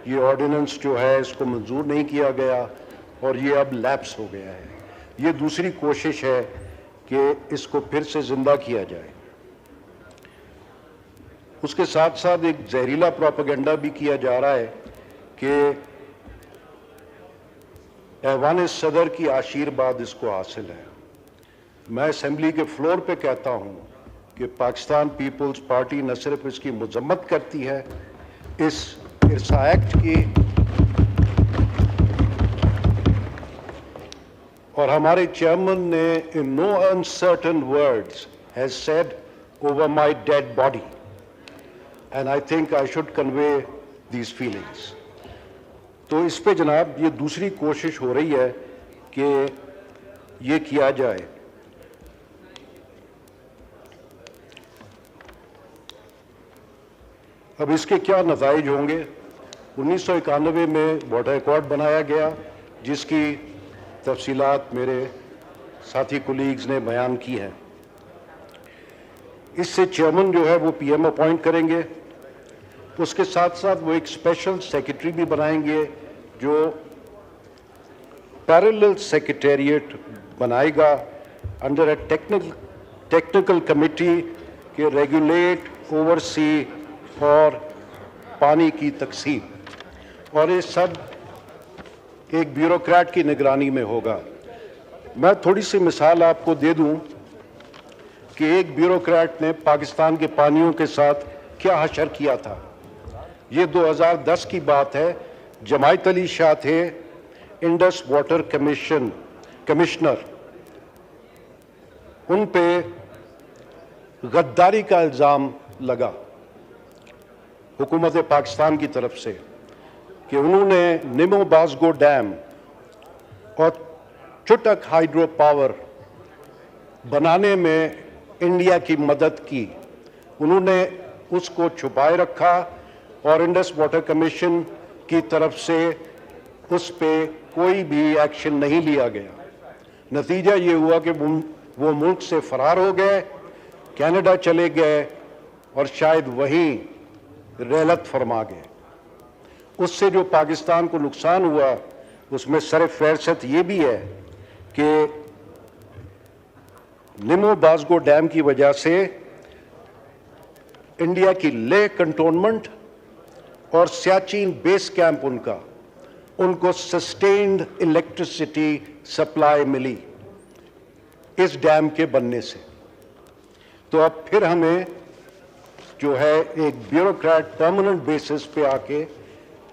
S16: ये ऑर्डिनेंस जो है इसको मंजूर नहीं किया गया और ये अब लैप्स हो गया है। ये दूसरी कोशिश है कि इसको फिर से जिंदा किया जाए। उसके साथ साथ एक जहरीला प्रोपेगेंडा भी किया जा रहा है कि ऐवान सदर की आशीर्वाद इसको हासिल है। मैं असेंबली के फ्लोर पे कहता हूं कि पाकिस्तान पीपल्स पार्टी न सिर्फ इसकी मजम्मत करती है, इस इरसा एक्ट की, और हमारे चेयरमैन ने in no uncertain words has said over my dead body, and I think I should convey these feelings. तो इस पे जनाब ये दूसरी कोशिश हो रही है कि ये किया जाए। अब इसके क्या नताइज होंगे? 1991 में वाटर अकॉर्ड बनाया गया, जिसकी तफसीलात मेरे साथी कोलीग्स ने बयान की हैं। इससे चेयरमैन जो है वो पीएम अपॉइंट करेंगे, उसके साथ साथ वो एक स्पेशल सेक्रेटरी भी बनाएंगे जो पैरेलल सेक्रेटेरिएट बनाएगा अंडर अ टेक्निकल कमिटी के रेगुलेट, ओवरसी और पानी की तकसीम, और ये सब एक ब्यूरोक्रेट की निगरानी में होगा। मैं थोड़ी सी मिसाल आपको दे दूं कि एक ब्यूरोक्रेट ने पाकिस्तान के पानियों के साथ क्या हशर किया था। ये 2010 की बात है। जमायत अली शाह थे इंडस वाटर कमिश्नर, उन पे गद्दारी का इल्ज़ाम लगा हुकूमत पाकिस्तान की तरफ से कि उन्होंने निमो बाजगो डैम और चुटक हाइड्रो पावर बनाने में इंडिया की मदद की। उन्होंने उसको छुपाए रखा और इंडस वाटर कमीशन की तरफ से उस पे कोई भी एक्शन नहीं लिया गया। नतीजा ये हुआ कि वो मुल्क से फरार हो गए, कनाडा चले गए और शायद वहीं रेलत फरमा गए। उससे जो पाकिस्तान को नुकसान हुआ उसमें सर फहरिस्त ये भी है कि निमो बाजगो डैम की वजह से इंडिया की लेह कंटोनमेंट और सियाचिन बेस कैंप उनको सस्टेन्ड इलेक्ट्रिसिटी सप्लाई मिली इस डैम के बनने से। तो अब फिर हमें जो है एक ब्यूरोक्रेट परमानेंट बेसिस पे आके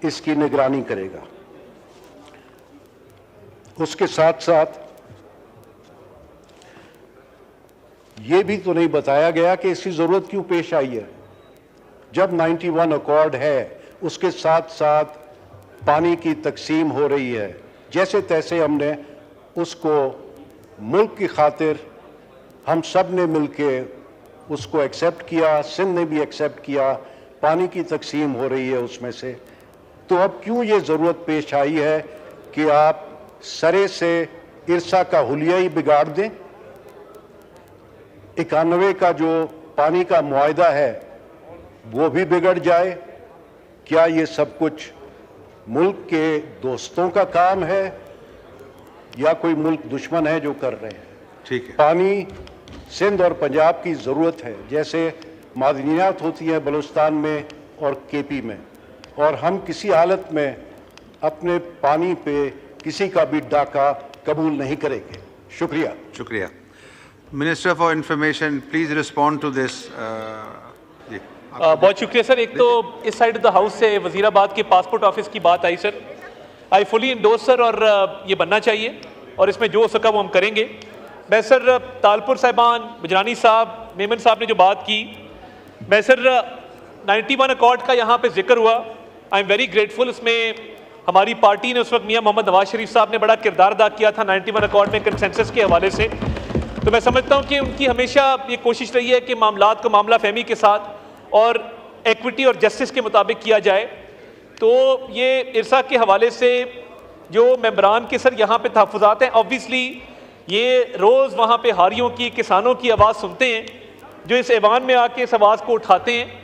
S16: इसकी निगरानी करेगा। उसके साथ साथ ये भी तो नहीं बताया गया कि इसकी जरूरत क्यों पेश आई है। जब 91 अकॉर्ड है, उसके साथ साथ पानी की तकसीम हो रही है, जैसे तैसे हमने उसको मुल्क की खातिर हम सब ने मिलके उसको एक्सेप्ट किया, सिंध ने भी एक्सेप्ट किया, पानी की तकसीम हो रही है उसमें से। तो अब क्यों ये ज़रूरत पेश आई है कि आप सरे से इरसा का हुलिया ही बिगाड़ दें? 91 का जो पानी का मुआहदा है वो भी बिगड़ जाए। क्या ये सब कुछ मुल्क के दोस्तों का काम है या कोई मुल्क दुश्मन है जो कर रहे हैं?
S2: ठीक है।
S16: पानी सिंध और पंजाब की ज़रूरत है, जैसे मादनियात होती है बलूचिस्तान में और केपी में, और हम किसी हालत में अपने पानी पे किसी का भी डाका कबूल नहीं करेंगे। शुक्रिया।
S2: शुक्रिया। Minister for information, please respond to this.
S17: बहुत शुक्रिया सर। एक तो इस साइड ऑफ द हाउस से वजीराबाद के पासपोर्ट ऑफिस की बात आई sir, I fully endorse sir, और ये बनना चाहिए। और इसमें जो हो सका वो हम करेंगे। मैं सर तालपुर साहिबान, बजरानी साहब, मेमन साहब ने जो बात की, मैं सर 91 अकॉर्ड का यहाँ पे जिक्र हुआ, आई एम वेरी ग्रेटफुल। उसमें हमारी पार्टी ने उस वक्त मियाँ मोहम्मद नवाज शरीफ साहब ने बड़ा किरदार अदा किया था 91 अकॉर्ड में कंसेंसस के हवाले से। तो मैं समझता हूँ कि उनकी हमेशा ये कोशिश रही है कि मामलात को मामला फहमी के साथ और एक्विटी और जस्टिस के मुताबिक किया जाए। तो ये इरसा के हवाले से जो मेंबरान के सर यहाँ पे तहफ़्फ़ुज़ात हैं, ऑब्वियसली ये रोज़ वहाँ पे हारियों की, किसानों की आवाज़ सुनते हैं जो इस ऐवान में आके इस आवाज़ को उठाते हैं।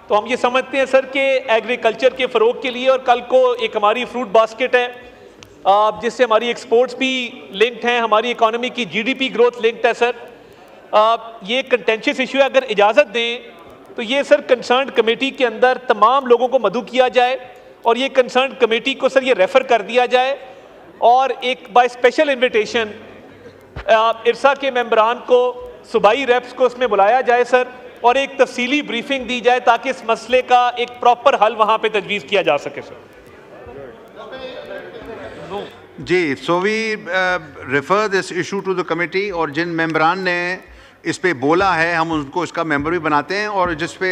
S17: तो हम ये समझते हैं सर कि एग्रीकल्चर के फ़रोग के लिए, और कल को एक हमारी फ्रूट बास्केट है जिससे हमारी एक्सपोर्ट्स भी लिंक्ड हैं, हमारी इकॉनमी की जीडीपी ग्रोथ लिंक्ड है सर। ये कंटेंशियस इशू है, अगर इजाज़त दें तो ये सर कंसर्न कमेटी के अंदर तमाम लोगों को मदऊ किया जाए और ये कंसर्न कमेटी को सर ये रेफ़र कर दिया जाए और एक बाय स्पेशल इन्विटेशन इरसा के मेंबरान को, सूबाई रेप्स को उसमें बुलाया जाए सर, और एक तफसीली ब्रीफिंग दी जाए ताकि इस मसले का एक प्रॉपर हल वहाँ पे तजवीज़ किया जा सके सर।
S2: जी, so we refer this issue to the committee, और जिन मेंबरान ने इस पे बोला है हम उनको इसका मेंबर भी बनाते हैं, और जिस पे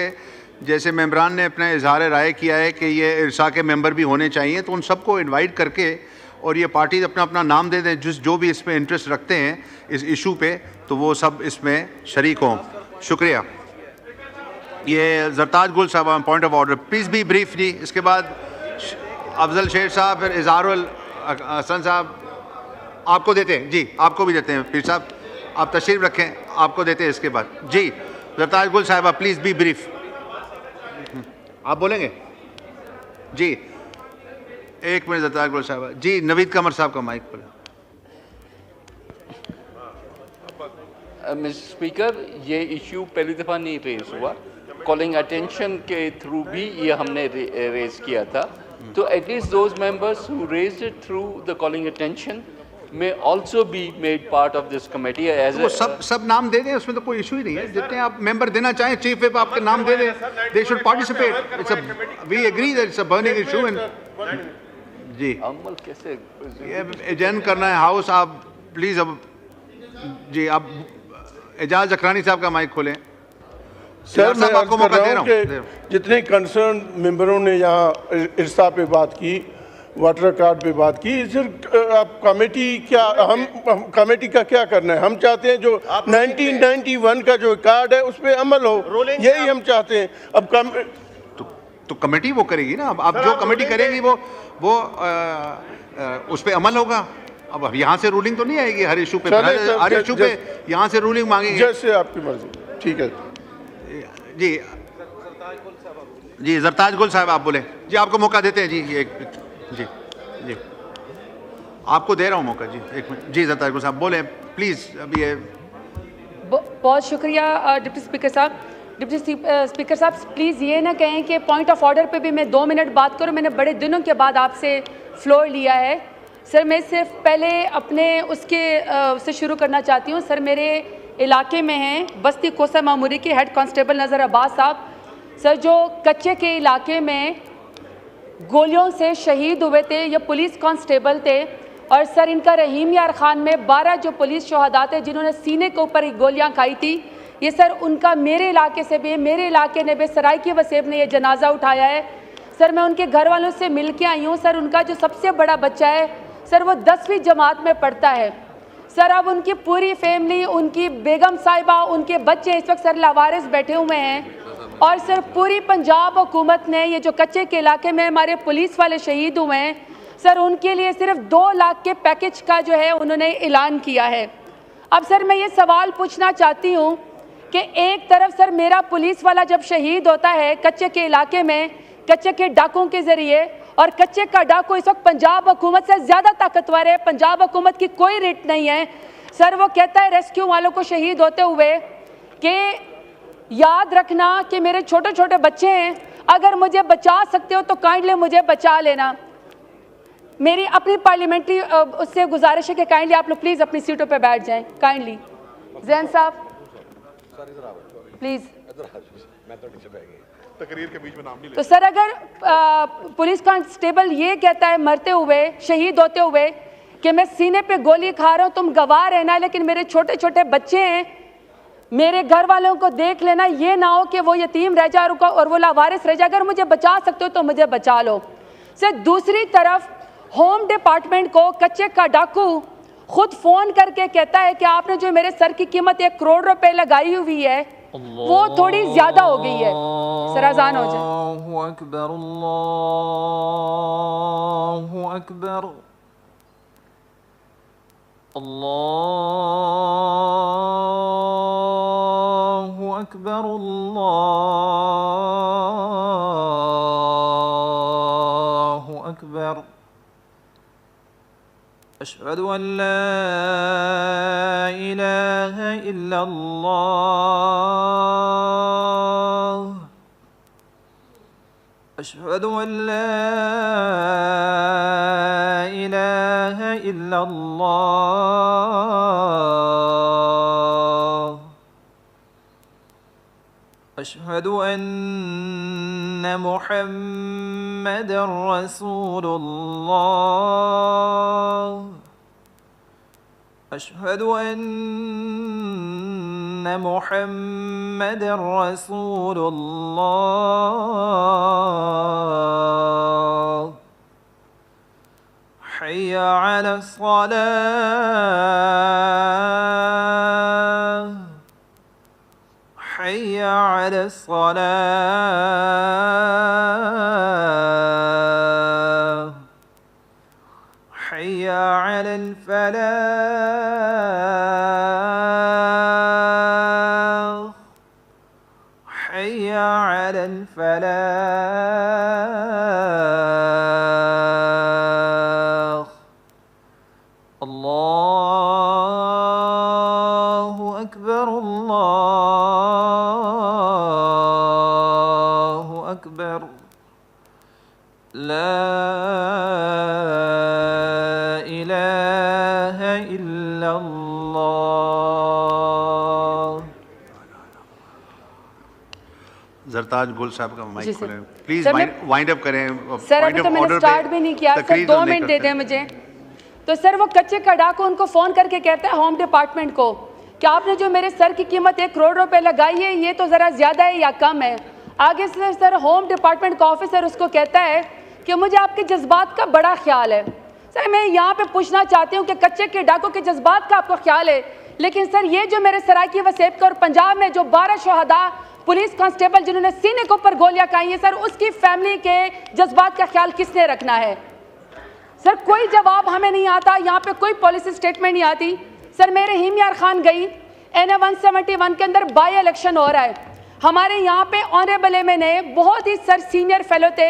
S2: जैसे मेंबरान ने अपना इजहार राय किया है कि ये इरसा के मेंबर भी होने चाहिए, तो उन सबको इनवाइट करके और ये पार्टी अपना अपना नाम दे दें जो भी इसमें इंटरेस्ट रखते हैं इस इशू पे, तो वो सब इसमें शरीक हों। शुक्रिया। ये जरताज गुल साहब, point of order, please be brief ji. इसके बाद अफजल शेख साहब, फिर इजहारुल हसन साहब, आपको देते हैं जी, आपको भी देते हैं पीर साहब, आप तशरीफ रखें, आपको देते हैं इसके बाद जी। जरताज गुल साहिबा, प्लीज़ बी ब्रीफ। आप बोलेंगे जी, एक मिनट जरताज गुल साहिबा जी। नवीद कमर साहब का माइक पर।
S12: मिस्टर स्पीकर, ये इशू पहली दफ़ा नहीं रेज हुआ, कॉलिंग अटेंशन के थ्रू भी ये हमने रेज किया था। तो at least those members who raised it through the calling attention may also be made part of this committee as
S2: वो सब नाम दे दें, उसमें तो कोई इशू ही नहीं है। जितने आप मेंबर देना चाहें, चीफ विप आपके नाम दे दें, they should participate. It's a, we agree that it's a burning issue. And जी,
S12: अमल कैसे
S2: ये एजेंड करना है हाउस। आप प्लीज अब जी, आप एजाज अकरानी साहब का माइक खोलें।
S16: सर, मैं
S2: आपको मौका दे रहा हूँ
S16: कि जितने कंसर्न मेंबरों ने यहाँ इरसा पे बात की, वाटर कार्ड पे बात की, सिर्फ आप कमेटी क्या, हम कमेटी का क्या करना है? हम चाहते हैं जो 1991 का जो कार्ड है उस पर अमल हो, यही हम चाहते हैं। अब
S2: तो कमेटी वो करेगी ना। अब जो कमेटी करेगी वो उस पर अमल होगा। अब यहाँ से रूलिंग तो नहीं आएगी हर इशू पे, हर इशू पे यहाँ से रूलिंग मांगेंगे।
S16: जैसे आपकी मर्जी, ठीक है
S2: जी। जी, जरताज गुल साहब आप बोले जी, आपको मौका देते हैं जी। जी जी, आपको दे रहा हूँ मौका जी, एक मिनट जी। जरताज गुल साहब बोले प्लीज़। अभी ये
S18: बहुत शुक्रिया डिप्टी स्पीकर साहब। डिप्टी स्पीकर साहब, प्लीज़ ये ना कहें कि पॉइंट ऑफ ऑर्डर पे भी मैं 2 मिनट बात करूँ। मैंने बड़े दिनों के बाद आपसे फ्लोर लिया है सर। मैं सिर्फ पहले अपने उससे शुरू करना चाहती हूँ सर। मेरे इलाके में हैं बस्ती कोसा मामूरी के हेड कांस्टेबल नज़र अब्बास साहब सर, जो कच्चे के इलाके में गोलियों से शहीद हुए थे। ये पुलिस कांस्टेबल थे, और सर इनका रहीम यार खान में 12 जो पुलिस शहादा थे जिन्होंने सीने के ऊपर गोलियां खाई थी, ये सर उनका मेरे इलाके से भी, मेरे इलाके ने भी सराइकी वसेब ने ये जनाजा उठाया है सर। मैं उनके घर वालों से मिल के आई हूँ सर। उनका जो सबसे बड़ा बच्चा है सर, वो 10वीं जमात में पढ़ता है सर। अब उनकी पूरी फैमिली, उनकी बेगम साहिबा, उनके बच्चे इस वक्त सर लावारिस बैठे हुए हैं। और सर पूरी पंजाब हुकूमत ने ये जो कच्चे के इलाके में हमारे पुलिस वाले शहीद हुए हैं सर, उनके लिए सिर्फ 2 लाख के पैकेज का जो है उन्होंने ऐलान किया है। अब सर मैं ये सवाल पूछना चाहती हूँ कि एक तरफ सर मेरा पुलिस वाला जब शहीद होता है कच्चे के इलाके में, कच्चे के डाकों के ज़रिए, और कच्चे का डाकू इस वक्त पंजाब हुकूमत से ज़्यादा ताकतवर है, पंजाब हुकूमत की कोई रिट नहीं है सर। वो कहता है रेस्क्यू वालों को शहीद होते हुए कि याद रखना कि मेरे छोटे छोटे बच्चे हैं, अगर मुझे बचा सकते हो तो काइंडली मुझे बचा लेना। मेरी अपनी पार्लियामेंट्री उससे गुजारिश है कि काइंडली आप लोग प्लीज़ अपनी सीटों पे बैठ जाएं। काइंडली जैन साहब प्लीज़।
S1: तकरीर के बीच में नाम नहीं
S18: तो सर अगर पुलिस कांस्टेबल ये कहता है मरते हुए, शहीद होते हुए कि मैं सीने पे गोली खा रहा हूँ, तुम गवाह रहना, लेकिन मेरे छोटे छोटे बच्चे हैं, मेरे घर वालों को देख लेना, ये ना हो कि वो यतीम रह जाए और वो लावारिस रह जाए। अगर मुझे बचा सकते हो तो मुझे बचा लो। सर दूसरी तरफ होम डिपार्टमेंट को कच्चे का डाकू खुद फोन करके कहता है कि आपने जो मेरे सर की कीमत 1 करोड़ रुपए लगाई हुई है वो थोड़ी ज्यादा हो गई है। सर अज़ान हो जाए।
S19: अल्लाहु अकबर, अल्लाहु अकबर, अल्लाहु अकबर, अल्लाहु अकबर। अशहदु अन ला इलाहा इल्लल्लाह, अशहदु अन ला इलाहा इल्लल्लाह, अशहदु अन्न मुहम्मदर रसूलुल्लाह, अशहदु अन्न मुहम्मदर रसूलुल्लाह, हय्य अला सलाह, हय्य अला सलाह, हय्य अलल फलाह, हय्य अलल फलाह। अल्लाहु अकबर, अल्लाहु अकबर, ला इलाहा इल्लल्लाह।
S2: जरताज गुल साहब का
S18: जी
S2: माइक
S18: सर।
S2: खोलें प्लीज,
S18: सर,
S2: वाइंड अप करें।
S18: सर अभी तो मैंने स्टार्ट भी नहीं किया सर, 2 मिनट दे दें मुझे। तो सर वो कच्चे का डाकू उनको फ़ोन करके कहता है होम डिपार्टमेंट को कि आपने जो मेरे सर की कीमत 1 करोड़ रुपए लगाई है ये तो ज़रा ज़्यादा है या कम है। आगे से सर होम डिपार्टमेंट का ऑफिसर उसको कहता है कि मुझे आपके जज्बात का बड़ा ख्याल है। सर मैं यहाँ पे पूछना चाहती हूँ कि कच्चे के डाकू के जज्बात का आपको ख्याल है, लेकिन सर ये जो मेरे सराइकी वसेब का और पंजाब में जो 12 शहदा पुलिस कांस्टेबल जिन्होंने सीने के ऊपर गोलियां खाई हैं, सर उसकी फैमिली के जज्बात का ख्याल किसने रखना है? सर कोई जवाब हमें नहीं आता, यहाँ पे कोई पॉलिसी स्टेटमेंट नहीं आती। सर मैं रहीम यार खान गई, NA 171 के अंदर बाई इलेक्शन हो रहा है। हमारे यहाँ पे ऑनरेबल MNA बहुत ही सर सीनियर फेलो थे,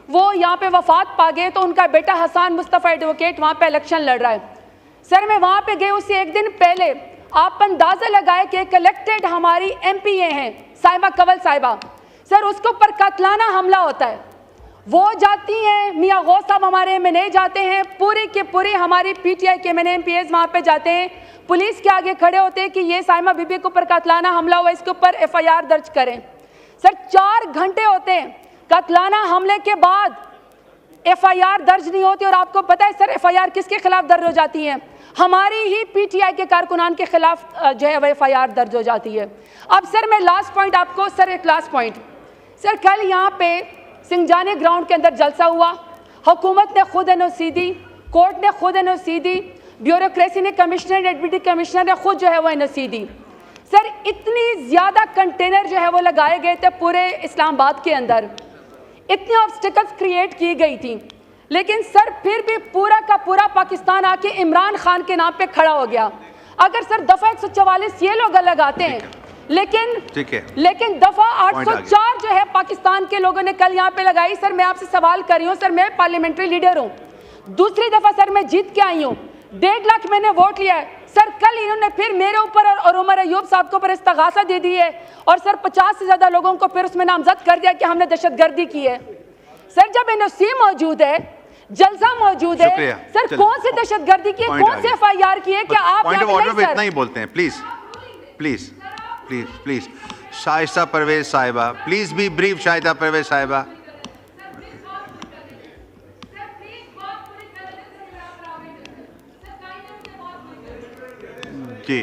S18: वो यहाँ पे वफात पा गए, तो उनका बेटा हसान मुस्तफ़ा एडवोकेट वहाँ पे इलेक्शन लड़ रहा है। सर मैं वहाँ पे गई, उससे 1 दिन पहले आप अंदाजा लगाए कि कलेक्टेड हमारी MPA हैं साहिबा कंवल साहिबा, सर उसके ऊपर कातलाना हमला होता है। वो जाती हैं, मियाँ गौस साहब हमारे MNA जाते हैं, पूरी के पूरी हमारी PTI के MNA MPAs वहाँ पे जाते हैं, पुलिस के आगे खड़े होते हैं कि ये साहिबा बीबी के ऊपर कातलाना हमला हुआ, इसके ऊपर FIR दर्ज करें। सर 4 घंटे होते हैं, कातलाना हमले के बाद FIR दर्ज नहीं होती, और आपको पता है सर FIR किसके खिलाफ दर्ज हो जाती है? हमारी ही PTI के कारकुनान के खिलाफ जो है वह FIR दर्ज हो जाती है। अब सर मैं लास्ट पॉइंट आपको, सर एक लास्ट पॉइंट, सर कल यहाँ पे सिंगजानी ग्राउंड के अंदर जलसा हुआ, हुकूमत ने खुद NOC दी, कोर्ट ने खुद NOC दी, ब्यूरोक्रेसी ने, कमिश्नर डिप्टी कमिश्नर ने खुद जो है वो NOC दी। सर इतनी ज़्यादा कंटेनर जो है वो लगाए गए थे पूरे इस्लामाबाद के अंदर, इतनी ऑब्स्टिकल्स क्रिएट की गई थी, लेकिन सर फिर भी पूरा का पूरा पाकिस्तान आके इमरान खान के नाम पे खड़ा हो गया। अगर सर दफ़ा 144 ये लोग लगाते हैं, लेकिन दफ़ा 804 जो है पाकिस्तान के लोगों ने कल यहाँ पे लगाई। सर मैं आपसे सवाल कर रही हूँ, सर मैं पार्लियामेंट्री लीडर हूँ, दूसरी दफ़ा सर मैं जीत के आई हूँ, 1.5 लाख मैंने वोट लिया है। सर कल इन्होंने फिर मेरे ऊपर और उमर अयूब साहब के ऊपर इस्तगासा दे दी है, और सर 50 से ज़्यादा लोगों को फिर उसमें नामजद कर दिया कि हमने दहशतगर्दी की है। सर जब NOC मौजूद है, जलसा मौजूद है, सर कौन सी दहशतगर्दी की है, कौन से FIR की है? क्या आप
S2: इतना ही बोलते हैं? Please please please please Shaista Parvez साहिबा, please be brief. Shaista Parvez साहिबा, जी,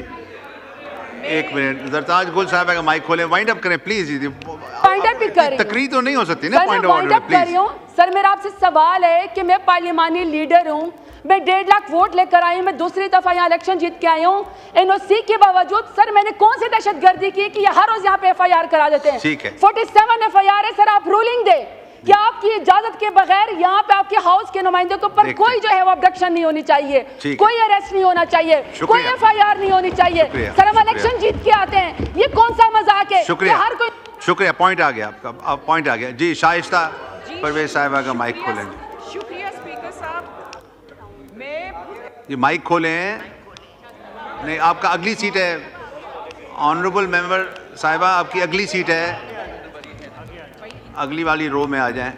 S2: एक मिनट, जरताज गुल साहब का माइक खोलें, वाइंड अप करें प्लीज।
S18: वाइंड अप भी कर रही हूं।
S2: तकरीर तो नहीं हो सकती ना,
S18: सर,
S2: पॉइंट
S18: मैं
S2: ऑफ
S18: वाइंड
S2: ऑर्डर
S18: अप कर रही हूं। सर, मेरा आपसे सवाल है कि मैं पार्लियामानी लीडर हूं, मैं 1.5 लाख वोट लेकर आई हूं, मैं दूसरी दफा यहाँ इलेक्शन जीत के आई हूँ। एनओसी के बावजूद सर मैंने कौन सी दहशतगर्दी की कि हर रोज यहाँ पे FIR करा देते हैं।
S2: ठीक है,
S18: 47 FIR है सर, आप रूलिंग दे कि आपकी इजाजत के बगैर यहाँ पे आपके हाउस के नुमाइंदों के ऊपर कोई जो है वो अब्डक्शन नहीं होनी चाहिए, कोई अरेस्ट नहीं होना चाहिए, कोई FIR नहीं होनी चाहिए। सर, हम इलेक्शन जीत के आते हैं, ये कौन सा मजाक है?
S2: शुक्रिया,
S18: हर कोई
S2: शुक्रिया, पॉइंट आ गया आपका, अब पॉइंट आ गया जी। शाइस्ता परवेज साहिबा का माइक खोलें।
S20: शुक्रिया स्पीकर साहब। मैं
S2: ये माइक खोलें। नहीं, आपका अगली सीट है ऑनरेबल मेंबर साहिबा, आपकी अगली सीट है, अगली वाली रो में आ जाएं।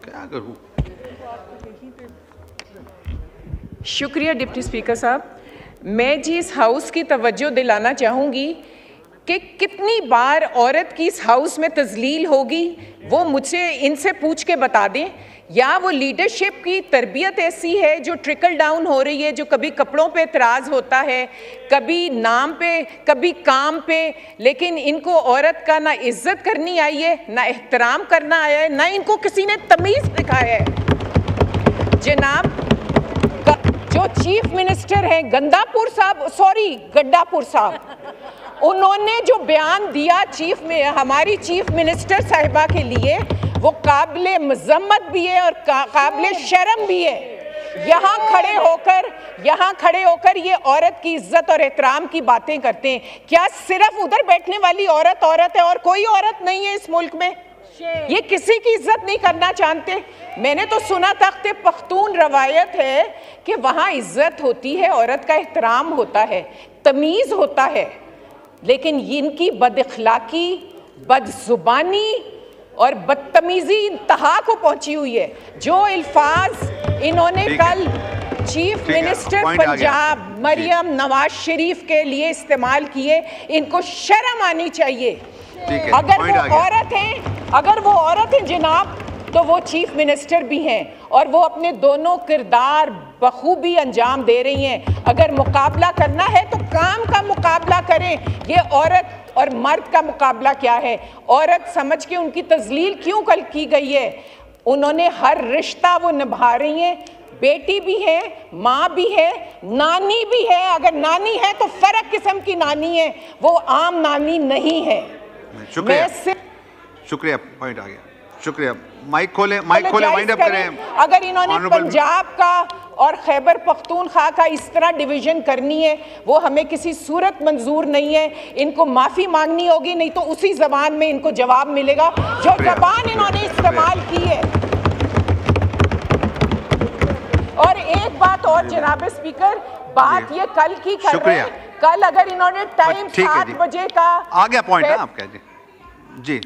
S2: क्या करूं?
S20: शुक्रिया डिप्टी स्पीकर साहब। मैं जी इस हाउस की तवज्जो दिलाना चाहूँगी कि कितनी बार औरत की इस हाउस में तजलील होगी, वो मुझसे इनसे पूछ के बता दें, या वो लीडरशिप की तरबियत ऐसी है जो ट्रिकल डाउन हो रही है, जो कभी कपड़ों पे एतराज़ होता है, कभी नाम पे, कभी काम पे, लेकिन इनको औरत का ना इज्जत करनी आई है, ना एहतराम करना आया है, ना इनको किसी ने तमीज़ दिखाया है। जनाब, जो चीफ मिनिस्टर हैं गंदापुर साहब, सॉरी गड्डापुर साहब, उन्होंने जो बयान दिया हमारी चीफ मिनिस्टर साहिबा के लिए, वो काबिले मजम्मत भी है और काबिले शर्म भी है। यहाँ खड़े होकर ये औरत की इज्जत और एहतराम की बातें करते हैं। क्या सिर्फ उधर बैठने वाली औरत है और कोई औरत नहीं है इस मुल्क में? ये किसी की इज्जत नहीं करना जानते। मैंने तो सुना तख्ते पख्तून रवायत है कि वहाँ इज्जत होती है, औरत का एहतराम होता है, तमीज़ होता है, लेकिन इनकी बदअखलाकी, बदजुबानी और बदतमीजी इंतहा को पहुंची हुई है। जो अल्फाज इन्होंने कल चीफ मिनिस्टर पंजाब मरियम नवाज शरीफ के लिए इस्तेमाल किए, इनको शर्म आनी चाहिए। अगर वो औरत हैं जनाब, तो वो चीफ मिनिस्टर भी हैं और वो अपने दोनों किरदार बखूबी अंजाम दे रही हैं। अगर मुकाबला करना है तो काम का मुकाबला करें। ये औरत और मर्द का मुकाबला क्या है? औरत समझ के उनकी तजलील क्यों कल की गई है? उन्होंने हर रिश्ता वो निभा रही हैं, बेटी भी है, माँ भी है, नानी भी है। अगर नानी है तो फर्क किस्म की नानी है, वो आम नानी नहीं है।
S2: शुक्रिया, पॉइंट आ गया। शुक्रिया, माइक खोलें, वाइंड अप करें।
S20: अगर इन्होंने पंजाब का और खैबर पख्तूनख्वा का इस तरह डिवीजन करनी है, वो हमें किसी सूरत मंजूर नहीं है। इनको माफ़ी मांगनी होगी, नहीं तो उसी जबान में इनको जवाब मिलेगा जो जबान इन्होंने इस्तेमाल की है। और एक बात और जनाब स्पीकर, बात ये कल की कर रहे हैं, कल अगर इन्होंने टाइम 7 बजे का
S2: आ गया पॉइंट ना आप कह जी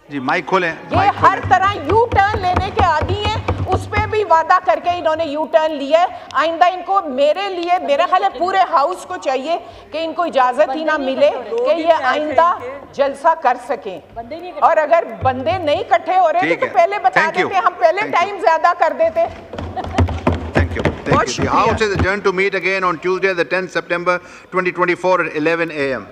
S2: जी, माइक खोलें।
S20: ये हर तरह यू टर्न लेने के आदी हैं, उस पर भी वादा करके इन्होंने यू टर्न लिया है। आइंदा इनको मेरे लिए, मेरा ख्याल है पूरे हाउस को चाहिए कि इनको इजाजत ही ना मिले कि ये आइंदा जलसा कर सकें। और अगर बंदे नहीं इकट्ठे हो रहे तो पहले बता देते, हम पहले टाइम ज्यादा कर देते।
S2: Thank you. The House is adjourned to meet again on Tuesday, the 10th September 2024 at 11 a.m.